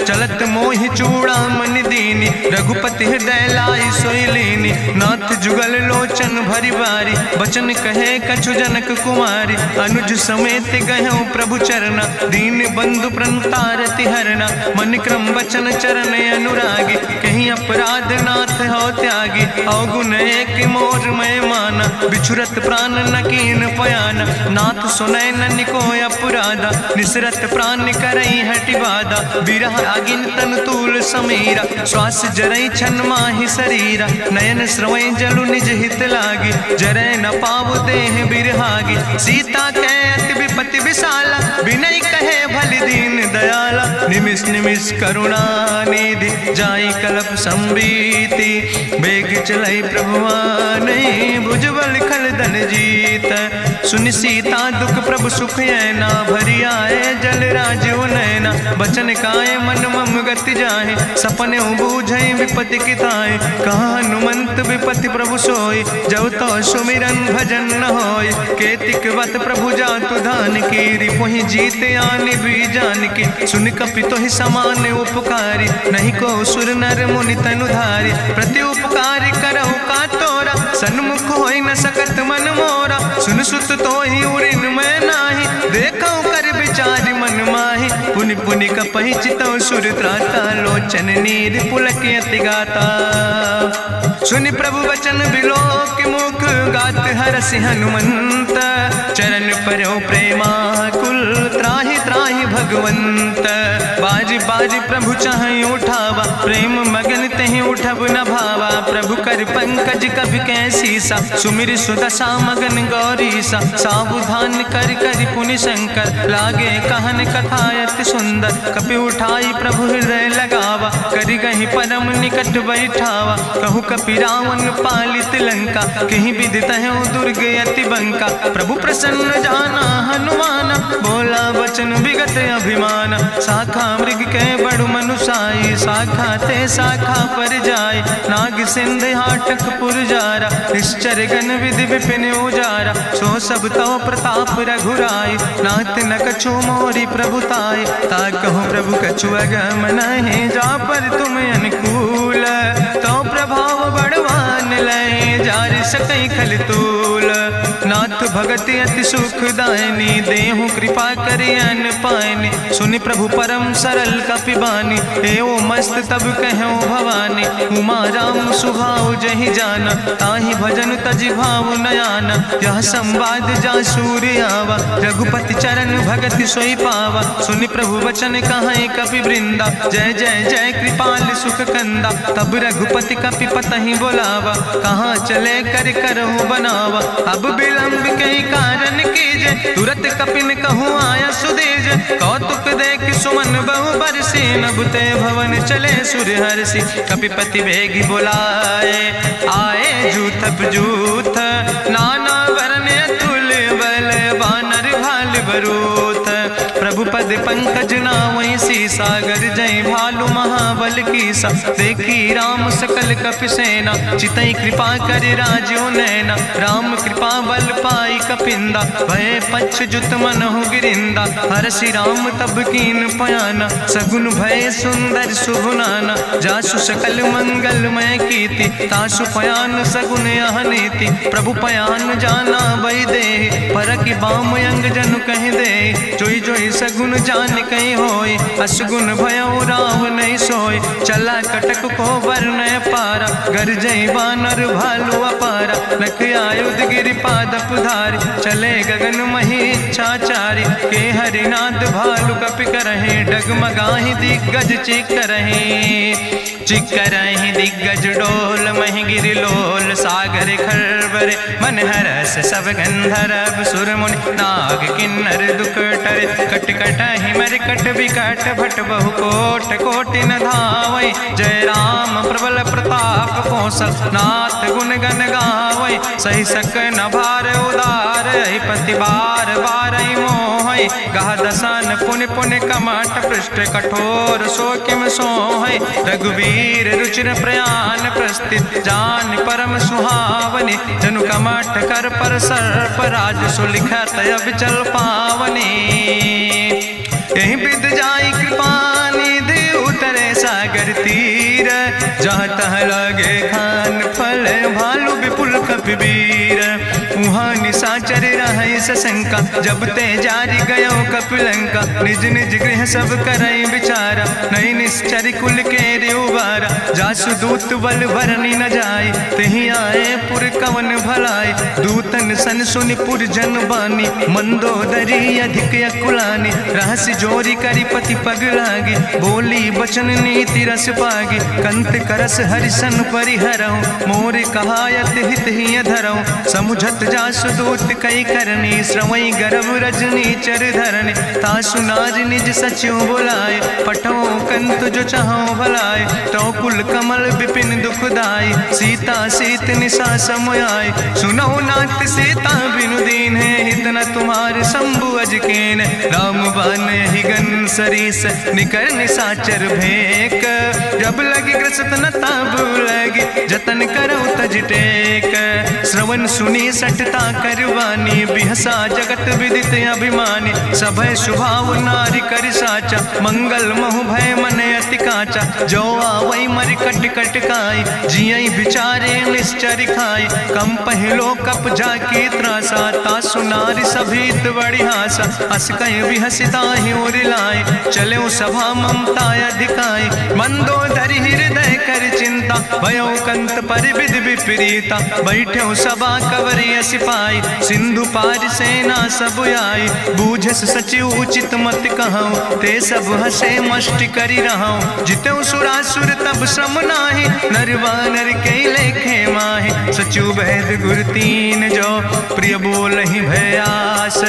चलत मोहि चूड़ामणि दीनी, रघुपति हृदय लाई सोई लीनी। नाथ जुगल लोचन भरि बारी, बचन कहे कछु जनक कुमारी। अनुज समेत गहु प्रभु चरना, दीन बंधु प्रणतारति हरना। मन क्रम बचन चरण अनुरागी, कहीं अपराध नाथ हो त्यागी। अवगुण एक मोर मैं माना, बिछुरत प्राण न कीन पयाना। नाथ सुनय ननि को अपराधा, निसरत प्राण करई हटि बाधा। बिरह अगिन तन तूल समीरा, श्वास जरई छन माहि शरीरा। नयन श्रवै जलु निज हित लागी, जरै न पाव देह बिरहागी। सीता के अति विपति विशाला, बिनय कहे भलि दीन दयाला। निमिष निमिष करुणा निधि, जाई कलप संबीति। बेग चलै प्रभुआनै, भुजबल खल धन जीत। सुनि सीता दुख प्रभु सुख ऐना, भरि आए जल राजु नैना। बचन काए मन मम गति जाहे, सपने बूझै विपति किताए। कहा हनुमंत विपति प्रभु सोई, जब तो सुमिरन भजन न होय। केतिक वत प्रभु जातु धान की, रिपुहि जीत आनि भी जान की। सुन कपि तोहि समान उपकारी, नहीं को सुर नर मुनि तनुधारी। प्रति उपकार करहु का तोरा, सन्मुख होई न सकत मन मोरा। सुन सुत तोहि उरिन मैं नाही, देखौ कर विचारि मन माहि। पुनि पुनि कपहि चितौ सुर त्राता, लोचन नीर पुलक अति गाता। सुनि प्रभु वचन बिलोक मुख, गात हरषि हनुमंत। चरण परौ प्रेमाकुल, त्राहि त्राहि भगवंत। बाज बाज प्रभु चाहि उठावा, प्रेम मगन तेहि उठब न भावा। प्रभु कर पंकज कभि कैसीसा, सुमिर सुदशा मगन गौरीसा। सावधान कर कर पुनि शंकर, लागे कहन कथा अति सुंदर। कपि उठाई प्रभु हृदय लगावा, करि गहि परम निकट बैठावा। कहु कपि रावण पालित लंका, कहीं विधि तहु दुर्ग अति बंका। प्रभु प्रसन्न जाना हनुमाना, बोला वचन विगत अभिमान। शाखा मृग के बड़ु मनुसाई, शाखा ते शाखा पर जाय। नाग सिंध हाटक पुरजारा, निश्चर गण विधि विपिन उजारा। सो सब तो प्रताप रघुराई, नाथ न कछु मोरी प्रभुताई। ता कहूँ प्रभु कछु अगम नहीं, जा पर तुम अनुकूल। तो प्रभाव बड़वान लय, जार सकई खल तूल। नाथ भगति अति सुखदायनी, देहु कृपा करि अन पायनी। सुनि प्रभु परम सरल कपिबानी, एओ मस्त तब कहूँ भवानी। उमा राम सुभाव जहि जाना, ताहि भजन तजि भाव नयाना। यह संवाद जा सूर्य आवा, रघुपति चरण भगति सोई पावा। सुनि प्रभु वचन कहाई कपि वृंदा, जय जय जय कृपाल सुख कंदा। तब रघुपति कपि पतहि बोलावा, कहाँ चले कर करहु बनावा। अब विलंब के यही कारण कीज, तुरत कपिन कहूँ आया सुदेज। कौतुक देख सुमन बहु बरसी, नभते भवन चले सुर हरसी। कपिपति वेगी बुलाए, आए जूथप जूथ, नाना वरण अतुल बल, बानर भाल बरूथ। प्रभु पद पंकज नावै सीसा, सागर जय भालु महाबल कीसा। देखी राम सकल कपि सेना, चितई कृपा कर राजो नैना। राम कृपा बल पाई कपिंदा, भय पक्ष जुत मनहु गिरिंदा। हरसि राम तब कीन पयाना, सगुन भय सुंदर शुभनाना। जासु सकल मंगलमय कीर्ति, तासु पयान सगुन अहनीति। प्रभु पयान जाना बई दे, परकि बाम अंग जनु कहि दे। जोई जोई सगुन जान कहीं होय, असगुन भयो राव नहीं सोय। चला कटक को वर्णय पारा, गरजई बानर भालु अपारा। लख आयुध गिरि पादप धारि, चले गगन मही इच्छाचारि। के हरिनाद भालु कपि करहि, डगमगाहि दिग्गज चिकरहि। चिकरहि दिग्गज डोल, महि गिरि लोल। सागर खरबर मन हरस, सब गंधर्व सुर मुनि। नाग किन्नर दुख टरे, कट कटहि मरकट विकट। भट बहु कोट कोटि न धावै, जय राम प्रबल प्रताप कौशल। नाथ गुण गण गावै, सही सक न भार उदार। पति बार बार मोहै, गह दसन पुनि पुनि कमठ। पृष्ठ कठोर सो किम सोहै, रघुवीर रुचिर प्रयाण। प्रस्थित जान परम सुहावनी, जनु कमठ कर पर सर्प। राज सुलिखत अविचल पावनी, यही विद जाई कृपा निधि। उतरे सागर तीर, जहाँ तह लगे खान फल। भालु विपुल कपिवीर, उहाँ निशाचर रहै सशंका। जब ते जारी गयो कपिलंका, निज निज गृह सब करई विचारा। नहीं निश्चर कुल के रेउबारा, जासु दूत बल भरनी न जाय। तेहि आए पुर कवन भलाई, दूतन सन सुनि पुर जन बानी। मंदोदरी अधिक अकुलानी, रहस्य जोरी करी पति पग लागी। बोली बचन नीति रस पागी, कंत करस हरिसन परिहरऊँ। मोर कहायत हित ही धरऊँ, समुझत जासु दूत कई करनी। श्रवई गर्भ रजनी चर धरनी, तासु नाज निज सचिव बुलाए। पठो कंत जो चाहो भलाए, तो कुल कमल विपिन दुखदाई। सीता सीत निशा समयाय, सुनो नाथ सीता बिनु दीन है। हित न तुम्हारे शंभु अजकेन, राम बान ही गन सरीस। निकर निशाचर भेक, जब लगी ग्रसत न ताब लगी। जतन करो तज टेक, श्रवण सुनी सटता करवानी। बिहसा जगत विदित अभिमानी, सभय स्वभाव नारी कर साचा। मंगल महु भय मन अति काचा, जो आवै मर कट कट खाई। जियई विचारे निश्चर खाई, कम पहलो कप जाकी त्रासा। तासु नारी सभीत बड़ी हासा, अस कहीं विहसिता ही उर लाए। चले सभा ममता अधिकाई, मंदोदरी हृदय कर चिंता। भयो कंत पर विध विपरीता, बैठे सभा कवरिय सिपाही। सिंधु पार सेना सब आई, बूझस सचिव उचित मत कहूँ। ते सब हसे मष्ट करी रहूँ, जितेऊ सुरासुर तब श्रम नाही। नरवानर के लेखे माहि, सचिव वैद गुर तीन जो। प्रिय बोल ही भयास,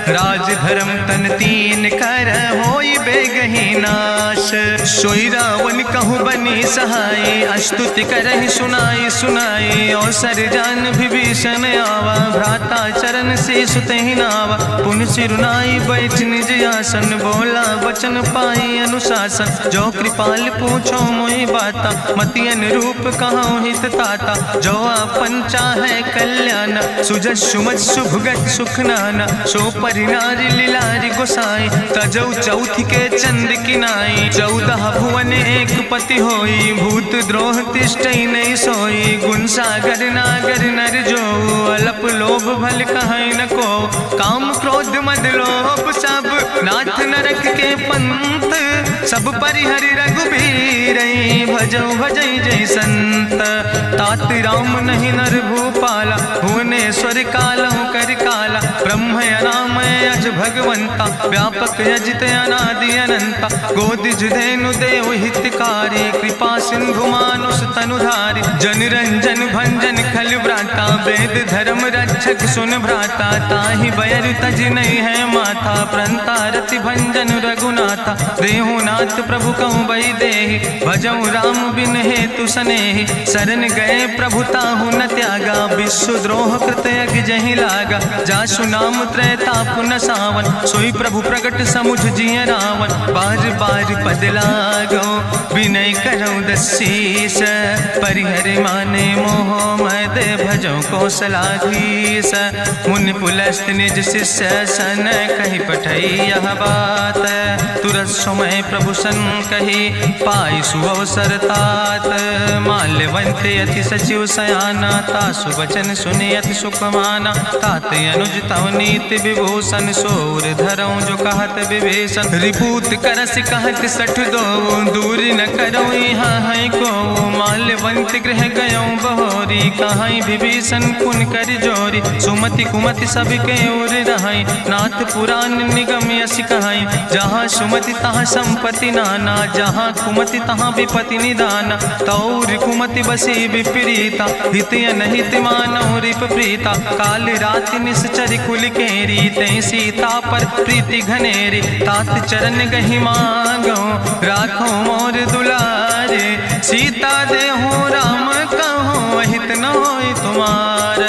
राज धर्म तन तीन कर। होई बेगही नाश, सोई रावण कहूँ बनी सहाय। अस्तुति करहि सुनाई सुनाई, अवसर जान विभीषण आवा। भ्राता चरण से सुतहि नावा, पुन सिरुनाई बैठ निज आसन। बोला वचन पाई अनुशासन, जो कृपाल पूछो मोहि बाता। मति अनुरूप कहूँ हित ताता, जो आपन चाहे कल्याण। सुजस सुमत सुभगत सुख नाना, सो परिनारी लीलारी गोसाई। तजौ चौथ के चंद किनाई, 14 भुवन एक पति होई। भूत द्रोह तिष्ठई नहीं सोई, गुण सागर नागर नर जो। अलप लोभ भल कहीं न को, काम क्रोध मद लोभ सब। नाथ नरक के पंथ, सब परिहरि रघुबीर रही भजौ भजई जय संत। तात राम नहीं नर भूपाला, भुवनेश्वर कालौ कर काला। ब्रह्म अनामय अज भगवंता, व्यापक अजित अनादि अनंता। गोदिज धेनु देव हितकारी, कृपा सिंधु मानुष तनुधारी। जन रंजन भंजन खल व्राता, वेद धर्म रक्षक सुन भ्राता। ताहि बयर तज नहीं है माथा, प्रंता रति भंजन रघुनाथा। देहु नाथ प्रभु कहूँ बई देहि, भजऊ राम बिन हेतु सनेहि। शरण गए प्रभु ताहु न त्यागा, विश्व द्रोह कृत यज्ञ जहि लागा। जासु नाम त्रैताप न सावन, सोई प्रभु प्रगट समुझ जिय रावण। बार बार पद लागो विनय करौ दसीस, परिहर माने मोह मद भजौ कौशलाधीश। मुनि पुलस्त निज शिष्य सन, कहि पठई यह बात। तुरत समय प्रभु सन कही, पाई सुअवसर तात। माल्यवंत अति सचिव सयाना, तासु वचन सुनि अति सुख माना। तात अनुज तव नीति विभूषण, सोर धरौ जो कहत विभीषण। रिपूत करस कहत सठ दो, दूर न करौ यहाँ है को। माल्यवंत गृह गयौ बहोरी, कहाई विभीषण पुन कर जोरी। सुमति कुमति सबके ओर रहाई, नाथ पुराण निगम यस कहाई। जहाँ सुमति तहाँ संपत्ति नाना, जहाँ कुमति तहाँ विपति निदाना। तौर कुमति बसी विपरीता, हित अनहित मानव रिप प्रीता। काल राति निश्चर कुल केरी, तै सीता पर प्रीति घनेरी। तात चरण गहि मांगो, राखो मोर दुलारे। सीता देहु राम कहो, अहित न होय तुम्हार।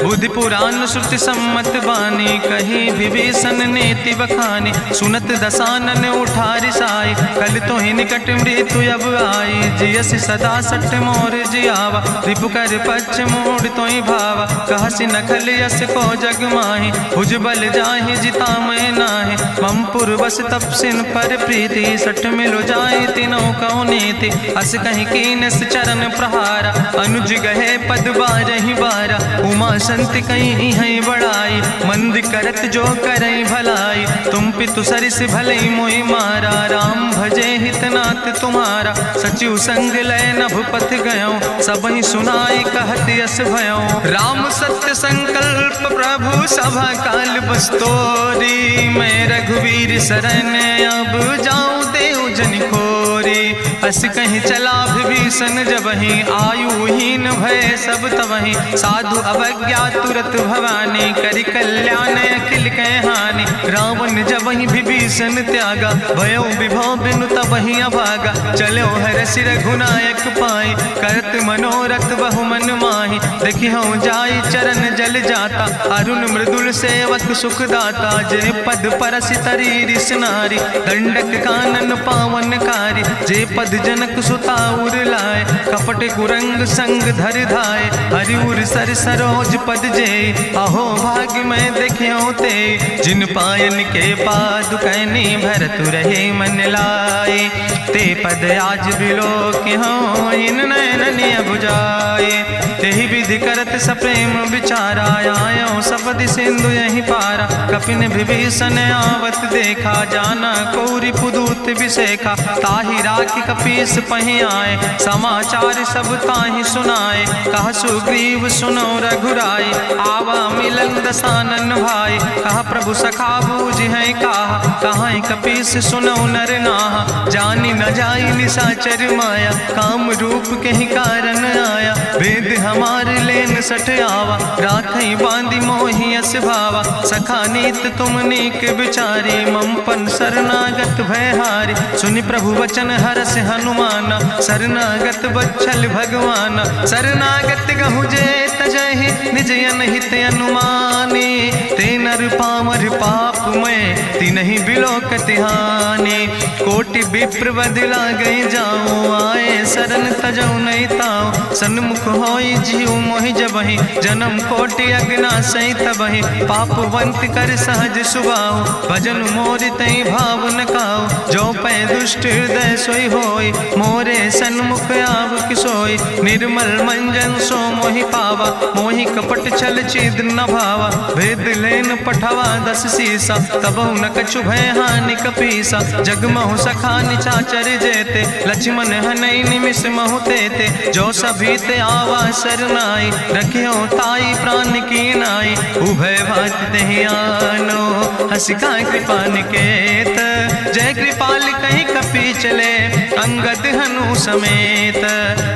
बुद्धि पुराण श्रुति सम्मत बानी, कही विभीषण नेति बखानी। सुनत दसानन उठारि साई, कल तो ही निकट मृत्यु अब आई। जियस सदा सठ मोर जियावा, रिपु कर पक्ष मोड़ तो ही भावा। कहसि नखल यस को जग माहि, भुज बल जाहि जिता मैं नाहि। मम पुर बस तपसिन पर प्रीति, सठ मिलो जाहि तिनौ कौ नीति। अस कहीं कीनस चरण प्रहारा, अनुज गहे पद बारहि बारा। उमा संत कहीं है बड़ाई, मंद करत जो करई भलाई। तुम पितु सरिस भलई मोहि मारा, राम भजे हितनाथ तुम्हारा। सचिव संग लय नभ पथ गयो, सबहि सुनाई कहत यस भयो। राम सत्य संकल्प प्रभु सभा काल बस्तोरी। मैं रघुवीर शरण अब जाऊं देव जन खोरी। अस कहीं चला विभीषण जबहि, आयुहीन भय सब तबहि। साधु अवज्ञा तुरत भवानी, करि कल्याण अखिल कै हानि। रावण जबहि विभीषण त्यागा, भयो विभव बिनु तबहि अभागा। चलो हरषि रघुनायक पाई, करत मनोरथ बहु मन माहि। देखिहु जाई चरण जल जाता, अरुण मृदुल सेवक सुख दाता। जे पद परसि तरी रिस नारी, दंडक कानन पावन कारी। जे पद जनक सुता उर लाए, कपट कुरंग संग धर धाय। हरिउर सर सरोज पद जे, अहो भाग्य मैं देख्यो ते। जिन पायन के पादु कैनी, भरत रहे मन लाए। ते पद आज बिलोक हो, इन नयन बुझाए। तेहि विधि करत सप्रेम विचारा, आयो सपदि सिंधु यही पारा। कपिन विभीषण आवत देखा, जाना कौरि पुदूत विशेखा। ताहि राखि कपीस पहि आए, समाचार सब ताहि सुनाए। कहा सुग्रीव सुनो रघुराई, आवा मिलन दसानन भाई। कहा प्रभु सखा बूझ है कहा, कहाँ कपीस सुनो नर नाहा। जानी न जाई निशाचर माया, काम रूप के ही कारण आया। वेद हमार लेन सठ आवा, राखई बांधी मोहि यस भावा। सखा नीत तुम नीक विचारी, मम पन शरणागत भयहारी। सुनि प्रभु वचन हरस हनुमाना, शरणागत बच्छल भगवाना। शरणागत गहु जे तजहि, निज अनहित अनुमानी। ते नर पामर पाप में, तिनहि बिलोकत हानि। कोटि विप्र बदला गई जाऊं, आए शरण तजौ नहीं ताऊ। सन्मुख होई जीव मोहि जबहि, जन्म कोटि अग्ना सही तबहि। पापवंत कर सहज सुभाऊ, भजन मोर तई भाव न काऊ। जो पै दुष्ट हृदय सोई होई, मोरे सन्मुख आव किसोई। निर्मल मंजन सो मोहि पावा, मोहि कपट छल छिद्र न भावा। भेद लेन पठावा 10 सीसा, तबहु न कछु भय हानि कपीसा। जगमहु सखा निचाचर जेते, लक्ष्मण हनई निमिष महु तेते। जो सभी ते आवा सरनाई, रखियो ताई प्राण की नाई। उभय भात तेहि आनो, हसिका कृपा निकेत। जय कृपाल कहीं कपी चले, अंगद हनु समेत।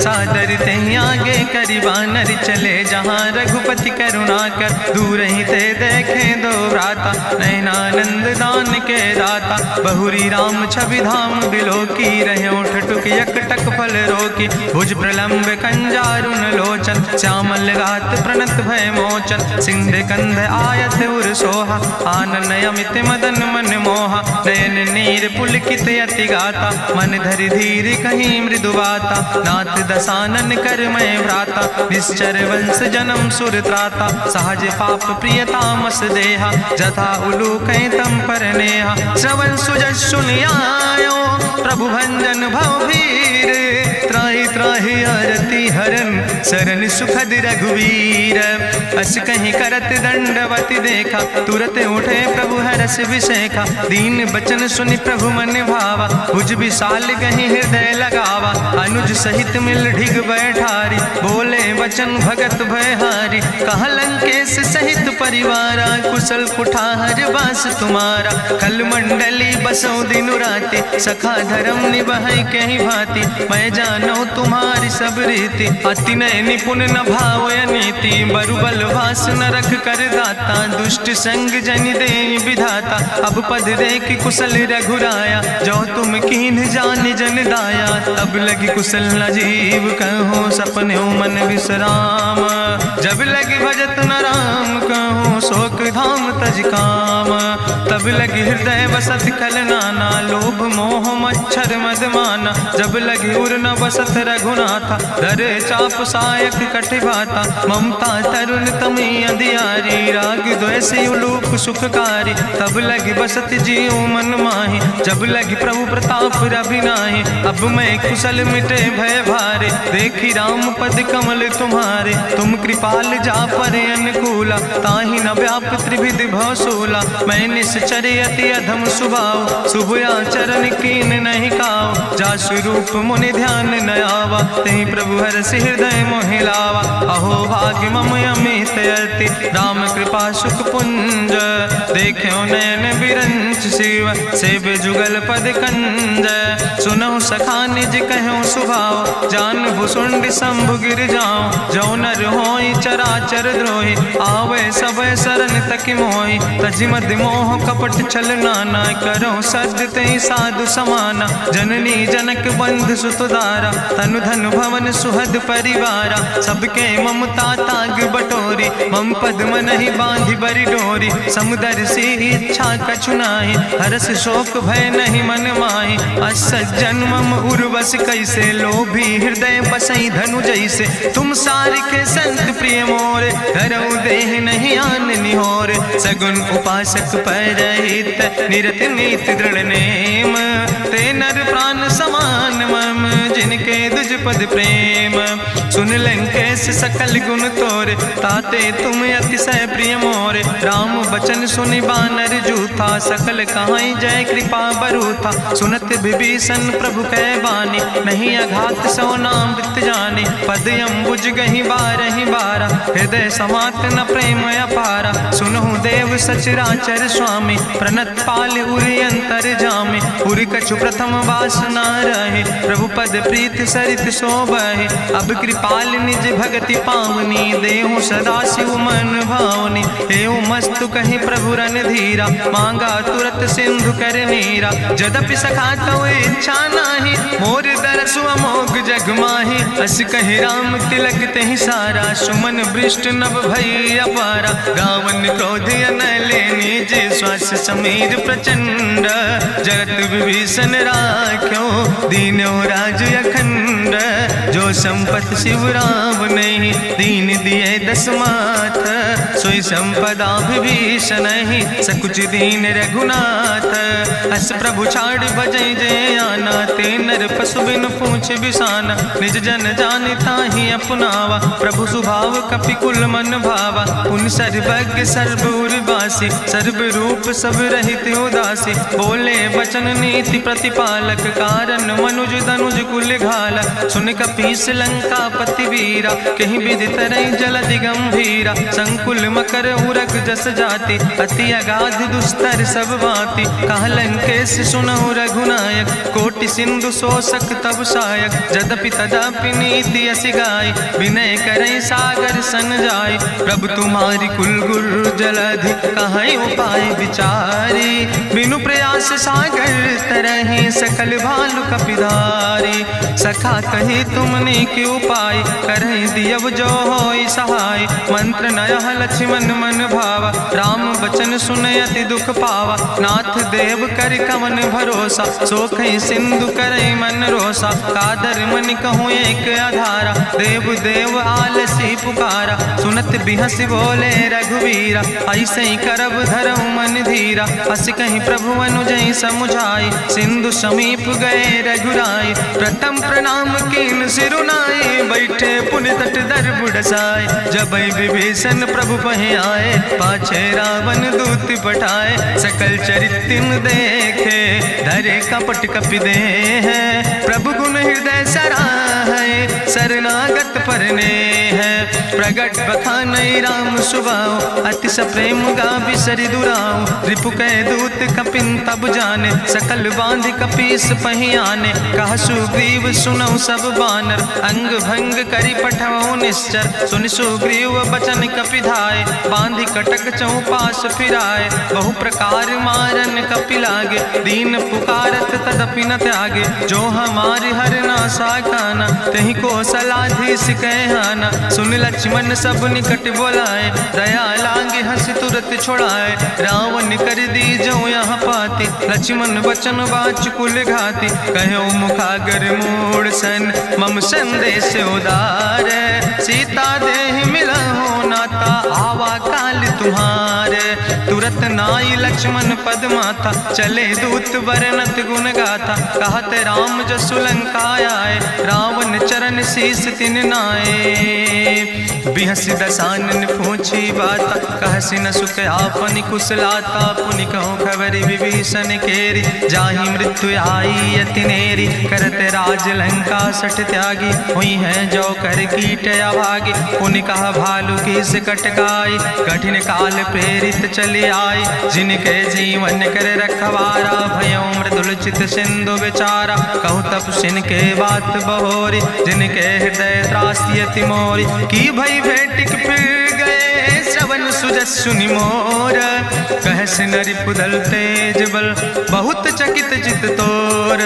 सादर तेहि आगे करि बानर चले, जहाँ रघुपति करुणा कर। दूर ही ते देखे दो भ्राता, नयनानंद दान के दाता। बहुरी राम छवि धाम बिलोकी, रह्यो ठठुक यकटक फल रोकी। भुज प्रलंब कंजारुन लोचन, श्यामल गात प्रणत भय मोचन। सिंध कंध आयत उर सोहा, आनन अमित मदन मन मोहा। नयन नीर पुलकित अति गाता, मन धरि धीर कहीं मृदु बाता। नाथ दसानन कर मैं भ्राता, निश्चर वंश जन्म सुर त्राता। सहज पाप प्रियतामस देहा, जथा उलूकै तम पर नेहा। श्रवण सुजस सुनियायो, प्रभु भंजन भव भीर। त्राहि त्राहि आरती हरन, शरण सुखद रघुवीर। अस कहीं करत दंडवत देखा, तुरत उठे प्रभु हरस विशेखा। दीन बचन सुनि प्रभु मन भावा, भुज विशाल कहीं हृदय लगावा। अनुज सहित मिल ढिग बैठारी, बोले वचन भगत भयहारी। कहा लंकेश सहित परिवारा, कुशल कुठार बास तुम्हारा। कल मंडली बसो दिनु राति, सखा धर्म निभाई कहीं भांति। मैं जानो तुम्हारी सब रीति, अति नय निपुण न भाव नीति। बरुबल भास न रख कर दाता, दुष्ट संग जन दे विधाता। अब पद देख कुशल रघुराया, जो तुम कीन जान जन दाया। तब लगी कुशल न जीव कहो, सपने मन विश्राम। जब लगी भजत न राम कहो, शोक धाम तज काम। तब लगी हृदय बसत खल नाना, लोभ मोह मच्छर मद माना। जब लगी उर न बसत रघुनाथा, धर चाप सायक कटिभाता। ममता तरुण तमी अंधियारी, राग द्वेषी उलूक सुखकारी। तब लगी बसत जीव मन माही, जब लगी प्रभु प्रताप रवि नाही। अब मैं कुशल मिटे भय भारे, देखी राम पद कमल तुम्हारे। तुम कृपाल जा पर अनुकूला, ताहि न व्याप त्रिविध भवसूला। मैं निश्चर अति अधम स्वभाव, शुभ आचरण कीन नहीं काव। जा स्वरूप मुनि ध्यान न आवा, तेहि प्रभु हरषि हृदय मोहि लावा। अहो भाग्य मम अमित अति, राम कृपा सुख पुंज। देखो नयन बिरंच शिव, सेव जुगल पद कंज। सुनहु सखा निज कहूँ सुभाव, जान भुसुंड शंभु गिर जाऊं। जो नर होई चराचर द्रोही, आवे सब शरण तक मोहि। तजि मद मोह कपट छल नाना, करो सद तेहि साधु समाना। जननी जनक बंधु सुत दारा, तनु धन भवन सुहद परिवारा। सबके ममता ताग बटोरी, मम पद मन ही बांधि बरी डोरी। समुदर सी इच्छा कछु नाही, हरस शोक भय नहीं मन माही। असज्जन मम उर्वश कैसे, लोभी हृदय बसई धनु जैसे। तुम सारिके संत प्रिय मोरे, धरऊ देह नहीं आन निहोर। सगुन उपासक परहित, निरत नीति दृढ़ नेम। ते नर प्राण समान मम, जिनके दुज पद प्रेम। सुन लंकेश सकल गुण तोरे, ताते तुम अतिशय प्रिय मोरे। राम बचन सुनि बानर जूथा, सकल कहाई जय कृपा बरूथा। सुनत विभीषण प्रभु कै बानी, नहीं अघात सो नाम वृत जानी। पद अम्बुज गहि बारहि बारा, हृदय समात न प्रेम अपारा। सुनहु देव सचराचर स्वामी, प्रणत पाल उरि अंतर जामी। उरि कछु प्रथम वासना रहे, प्रभु पद प्रीत सरित शोभहि। अब कृपाल निज भगति पावनी, देहु सदा शिव मन भावनी। एवं मस्तु कहि प्रभु रन धीरा, मांगा तुरत सिंधु कर नीरा। जदपि सखा तो इच्छा नाही, मोर दरसु अमोघ जग माही। अस कहि राम तिलक तेहि सारा, सुमन वृष्ट नभ भई अपारा। गावन क्रोध अनले निज, श्वास समीर प्रचंड। जगत विभीषण राख्यो, दीनो राज अखंड। जो संपत शिव राम नहीं, दीन दिए दस माथ। सोई संपदा विभीषण नहीं, सकुच दीन रघुनाथ। अस प्रभु छाड़ भजै जे आना, तेन नर पशु बिन पूछ बिसाना, निज जन जानि ताहि अपनावा, प्रभु स्वभाव कपि कुल मन भावा। पुन सर्वज्ञ सर्व उर्वासी, सर्व रूप सब रहित उदासी, बोले बचन नीति प्रतिपालक, कारण मनुज धनुज कुल घाला। सुन कपीस लंका पति वीरा, कहीं विधि तरई जलधि गंभीरा, संकुल मकर उरग जस जाति, अति अगाध दुस्तर सब भांति। कहा लंकेश सुनहु रघुनायक, कोटि सिंधु शोषक तब सायक, जदपि तदपि नीति असि गाय, विनय करई सागर सन जाय। प्रभु तुम्हारी कुल गुरु जलधि, कहीं उपाय विचारी, बिनु प्रयास सागर तरहि सकल भालु कपिधारी। सखा कही तुमने के उपाय, करहि दियव जो होई सहाय। मंत्र नयह लक्ष्मण मन भावा, राम बचन सुनयति दुख पावा। नाथ देव कर कवन भरोसा, सोखई सिंधु करई मन रोसा। कादर मन कहूँ एक आधारा, देव देव आलसी पुकारा। सुनत बिहस बोले रघुवीरा, ऐसे ही करब धरऊ मन धीरा। हस कहीं प्रभु अनुजई समुझाई, सिंधु समीप गए रघुराई। प्रथम प्रणाम कीन सिरुनाई, बैठे पुनि तट दर बुढ़साए। जब विभीषण प्रभु पहे आए, पाछे रावण दूत पठाए। सकल चरित्र देखे, धरे कपट कपि दे है। प्रभु गुण हृदय सराहै, शरणागत परने है। प्रगट बखानई राम सुभाओ, अति सप्रेम गावि सरि दुराओ। रिपु कह दूत कपिन तब जाने, सकल बांध कपीस पहि आने। कहा सुग्रीव सुनौ सब बानर, अंग भंग करि पठवौ निश्चर। सुन सुग्रीव बचन कपि धाय, बांधि कटक चौपास फिराए। बहु प्रकार मारन कपि लागे, दीन पुकारत तदपि न त्यागे। जो हमारि हर ना साकाना, तहि कौशलाधीश कहना। सुन लक्ष्मण सब निकट बोलाए, दया लागे हंस तुरत छोड़ाए। रावण कर दी जो यहाँ पाती, लक्ष्मण बचन बाच कुल घाती। कहो मुखागर मूढ़ सन, मम संदेश उदार। सीता देह मिला हो नाता, आवा काल तुम्हारे। तुरत नाई लक्ष्मण पद माथा, चले दूत बरनत गुण गाथा। कहत राम जसु लंका आए, रावण चरण शीस तिन नाए। बिहसी दसानन पूछी बाता, कहसी न सुख आपन कुशलाता। पुनि कहूँ खबरि विभीषण केरी, जाहि मृत्यु आई अति नेरी। करत राज लंका सठ त्यागी, हुई है जो कर कीट अभागी। पुनि कहा भालू किस कटकाई, कठिन काल प्रेरित चली आई। जिनके जीवन कर रखवारा, भयो मृदुल चित सिंधु विचारा। कहूँ तप सिन के बात बहोरी, जिनके हृदय त्रासियति मोरी। की भई भेटिक फिर गए, श्रवण सुजस सुनि मोर। कहस नरि पुदल तेज बल, बहुत चकित चित तोर।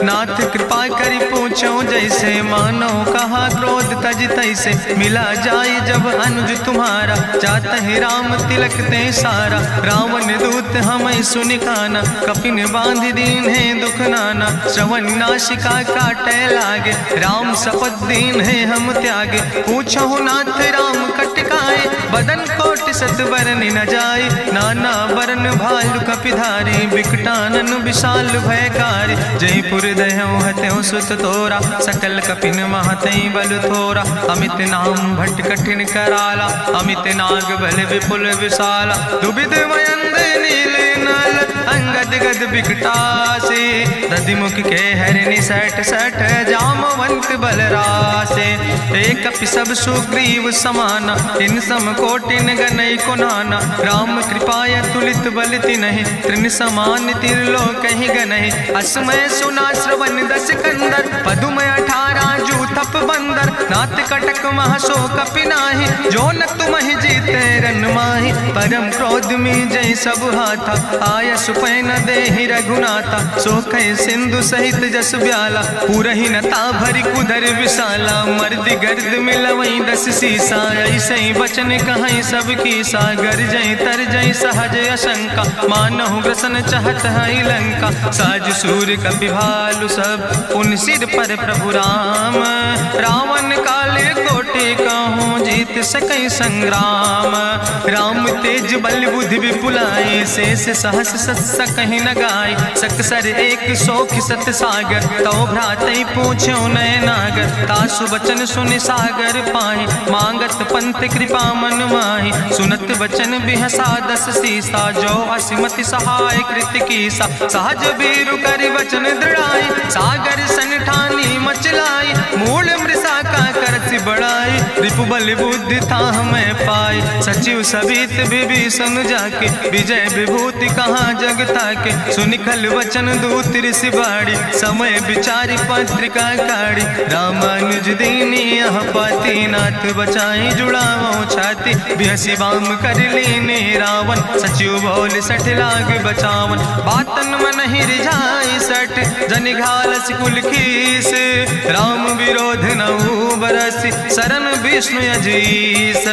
नाथ कृपा करि पूछो जैसे, मानो कहा क्रोध तज तैसे। मिला जाय जब अनुज तुम्हारा, जात है राम तिलक ते सारा। रावण दूत हमें सुनि काना, कपिन बांध दीन है दुख नाना। श्रवण नासिका काटे लागे, राम शपथ दीन है हम त्यागे। पूछो नाथ राम कटकाए, बदन कोटि सत बरन न जाए। नाना बरन भालु कपिधारी, बिकटानन विशाल भयकारी। जयपुर दह्यों हत्यों सुत तोरा, सकल कपिन महतई बल थोरा। अमित नाम भट्ट कठिन कराला, अमित नाग बल विपुल विशाला। दुबिध मयंद नील नल, अंगद गद बिकटासे। दधिमुख के हरिणि सठ सठ, जामवंत बलरासे। एक कपि सब सुग्रीव समाना, इन सम कोटिन गनई को नाना। राम कृपाय तुलित बल तिन्हि, त्रिन समान तिरलोक ही गनहि। असमय सुना श्रवण दस कंदर, पदुमय 18 जूथप बंदर। नाथ कटक महसो कपि नाहि, जो न तुमहि जीते रन माहि। परम क्रोध में जय सब हाथा, आय सुपै न देहि रघुनाथा। सो कह सिंधु सहित जस ब्याला, पूरहि नता भरि कुधर विशाला। मर्द गर्द मिलवई 10 सीसा, ऐसे बचन कहीं सब कीसा। गर जय तर जय सहज अशंका, मानहु ग्रसन चाहत है लंका। साज सूर कपि भालु सब, उन सिर पर प्रभु राम। रावण काले कोटि कहूँ जी जीत सकई संग्राम। राम तेज बल बुद्धि विपुलाई, शेष सहस सत सकहि न गाय। सकसर एक सोख सत सागर, तो भ्रातै पूछ्यो नय नागर। तासु वचन सुनि सागर पाहि, मांगत पंथ कृपा मन माहि। सुनत वचन बिहसा दस सीसा, जो असिमति सहाय कृत कीसा। सहज बीरु करि वचन दृढ़ाई, सागर सन ठानी मचलाई। मूल मृषा का करसि बढ़ाई, रिपु बल बुद्धि थाह मैं पाई। सचिव सबित विभीषण जाके, विजय विभूति कहाँ जग ताके। सुनिखल वचन दूत ऋषि बाड़ी, समय विचारि पत्रिका काढ़ी। रामानुज दीनी यह पाती, नाथ बचाई जुड़ावो छाती। बिहसी बाम कर लीने रावण, सचिव बोल सठ लाग बचावन। बातन मन ही रिझाई सठ, जनि घालस कुल खीस। राम विरोध नहु बरसि, शरण विष्णु अजीस।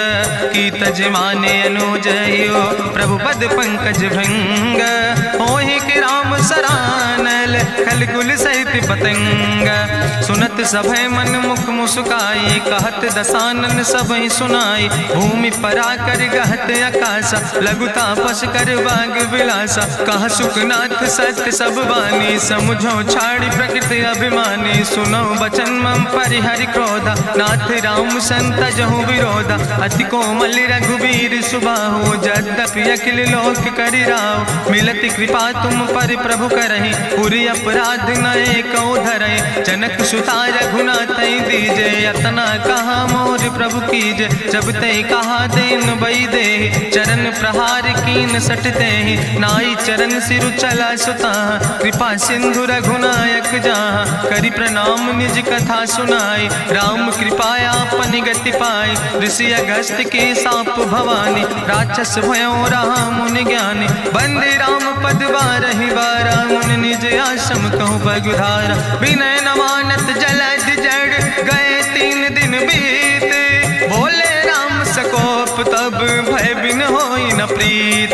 की तज माने अनुजयो, प्रभु पद पंकज भंग। होहि के राम सरानल, खल कुल सहित पतंग। सुनत सभय मन मुख मुस्काई, कहत दसानन सबहि सुनाई। भूमि परा कर गहत आकाशा, लघु तापस कर बाग विलासा। कहा सुखनाथ सत्य सब बानी, समुझो छाड़ी प्रकृति अभिमानी। सुनो बचन मम परिहरि क्रोधा, नाथ राम संत जहु विरोधा। अति कोमल रघुबीर सुबाहु, यद्यपि अखिल लोक करि राव। मिलति कृपा तुम पर प्रभु करहि, पुरि अपराध नए कौ धरहि। जनक सुता रघुनाथ दीजे, यतना कहा मोर प्रभु कीजे। जब ते कहा देन बई दे, चरण प्रहार कीन सट देहि। नाई चरण सिरु चला सुता, कृपा सिंधु रघुनायक जहाँ। करि प्रणाम निज कथा सुनाई, राम कृपाया अपनी गति पाई। ऋषि अगस्त के साप भवानी, राक्षस भयो रहा मुनि ज्ञानी। बंदे राम पद बारहि बारा, मुनि निज आश्रम कहु बगुधारा। विनय न मानत जलद जड़, गए 3 दिन बीते। बोले राम सकोप तब, भय बिन होई न प्रीत।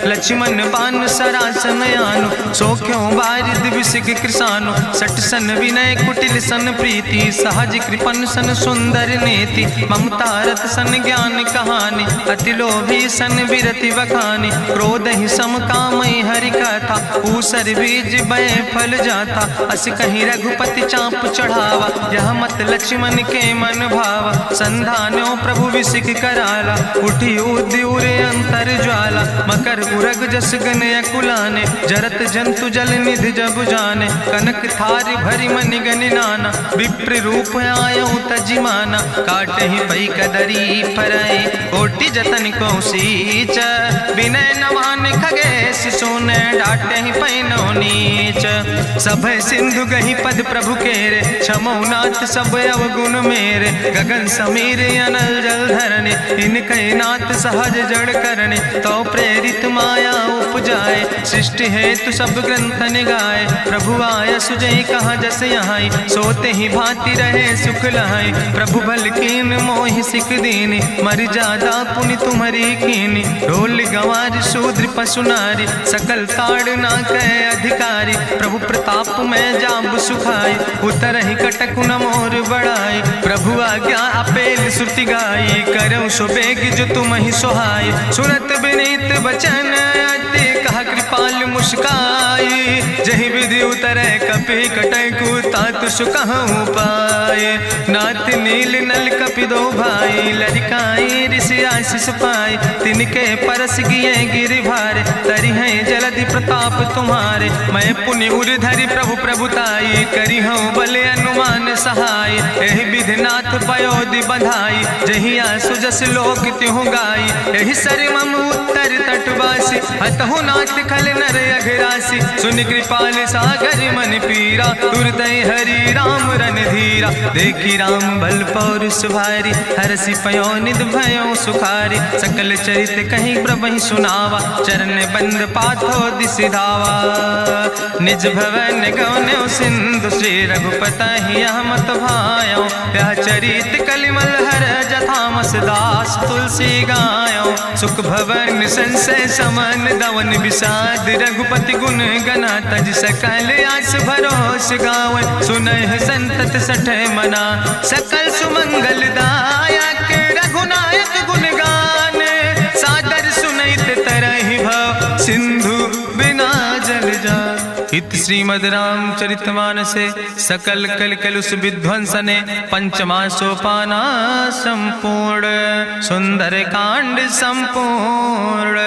लक्ष्मण बान सरासन यानु, सोख्यो बारिद विसिग कृसानु। सठ सन विनय कुटिल सन प्रीति, सहज कृपन सन सुंदर नीति। ममता रत सन ज्ञान कहानी, अति लोभी सन विरति बखानी। क्रोध ही सम कामई हरि कथा, ऊसर बीज बय फल जाता। अस कहीं रघुपति चाप चढ़ावा, यह मत लक्ष्मण के मन भावा। संधान्यो प्रभु विसिक कराला, उठी उद्यूर अंतर ज्वाला। मकर उरग जस गन अकुलाने, जरत जंतु जल निधि जब जाने। कनक थारी भरी मनि गनि नाना, विप्र रूप आयो तजिमाना। काटहि पई कदरी फरई, कोटि जतन को सींच। विनय नवान खगेश सोने, डाटहि पैनो नीच। सब सिंधु गहि पद प्रभु केरे, क्षमो नाथ सब अवगुण मेरे। गगन समीर अनल जल धरने, इनके नाथ सहज जड़ करने। तो प्रेरित माया उपजाए, सृष्टि हेतु सब ग्रंथ निगाए। प्रभु आय सुजई कहा जस यहाँ, सोते ही भांति रहे सुख लहाई। प्रभु भल कीन मोहि सिख दीनी, मर जादा पुनि तुम्हारी कीनी। ढोल गंवार शूद्र पशु नारी, सकल ताड़ ना कहे अधिकारी। प्रभु प्रताप में जाब सुखाई, उतर ही कटक न मोर बढ़ाई। प्रभु आज्ञा अपेल श्रुति गाई, करऊँ सो बेग जो तुम ही सोहाई। सुनत विनीत बचन अति, कहा कृपाल मुस्काई। जहि विधि उतरे कपि कटकु, तातु सुकहु पाए। नाथ नील नल कपि दो भाई, लरिकाई ऋषि आशीष पाए। तिनके परस गिए गिरि भारे, तरि हैं जलधि प्रताप तुम्हारे। मैं पुनि उर धरि प्रभु प्रभुताई, करी हूँ बल अनुमान सहाय। एहि विधि नाथ पयोधि बधाई, जहिया सुजस लोक त्यों गाई। एहि सर मम उत्तर तटवासी, हतहु नाथ खल नर अघरासी। सुनि कृपाल सागर मन पीरा, तुरत हरि राम रणधीरा। देखी राम बल पौरुष भारी, हरसि पयो निध भयो सुखारी। सकल चरित कहीं प्रभु सुनावा, चरण बंद पाथो दिसि धावा। निज भवन गौन्यो सिंधु, श्री रघुपति यह मत भायो। यह चरित कलिमल हर जथामस, दास तुलसी गायो। सुख भवन संशय समन, दवन विषाद रघुपति गुण गना। तज सकल आस भरोस गावे, सुनहि संतत सठ मना। सकल सुमंगल दायक रघुनाथ इत श्रीमद् रामचरितमानसे सकल कलकलुष विध्वंसने पंचमा सोपाना संपूर्ण सुंदर कांड संपूर्ण।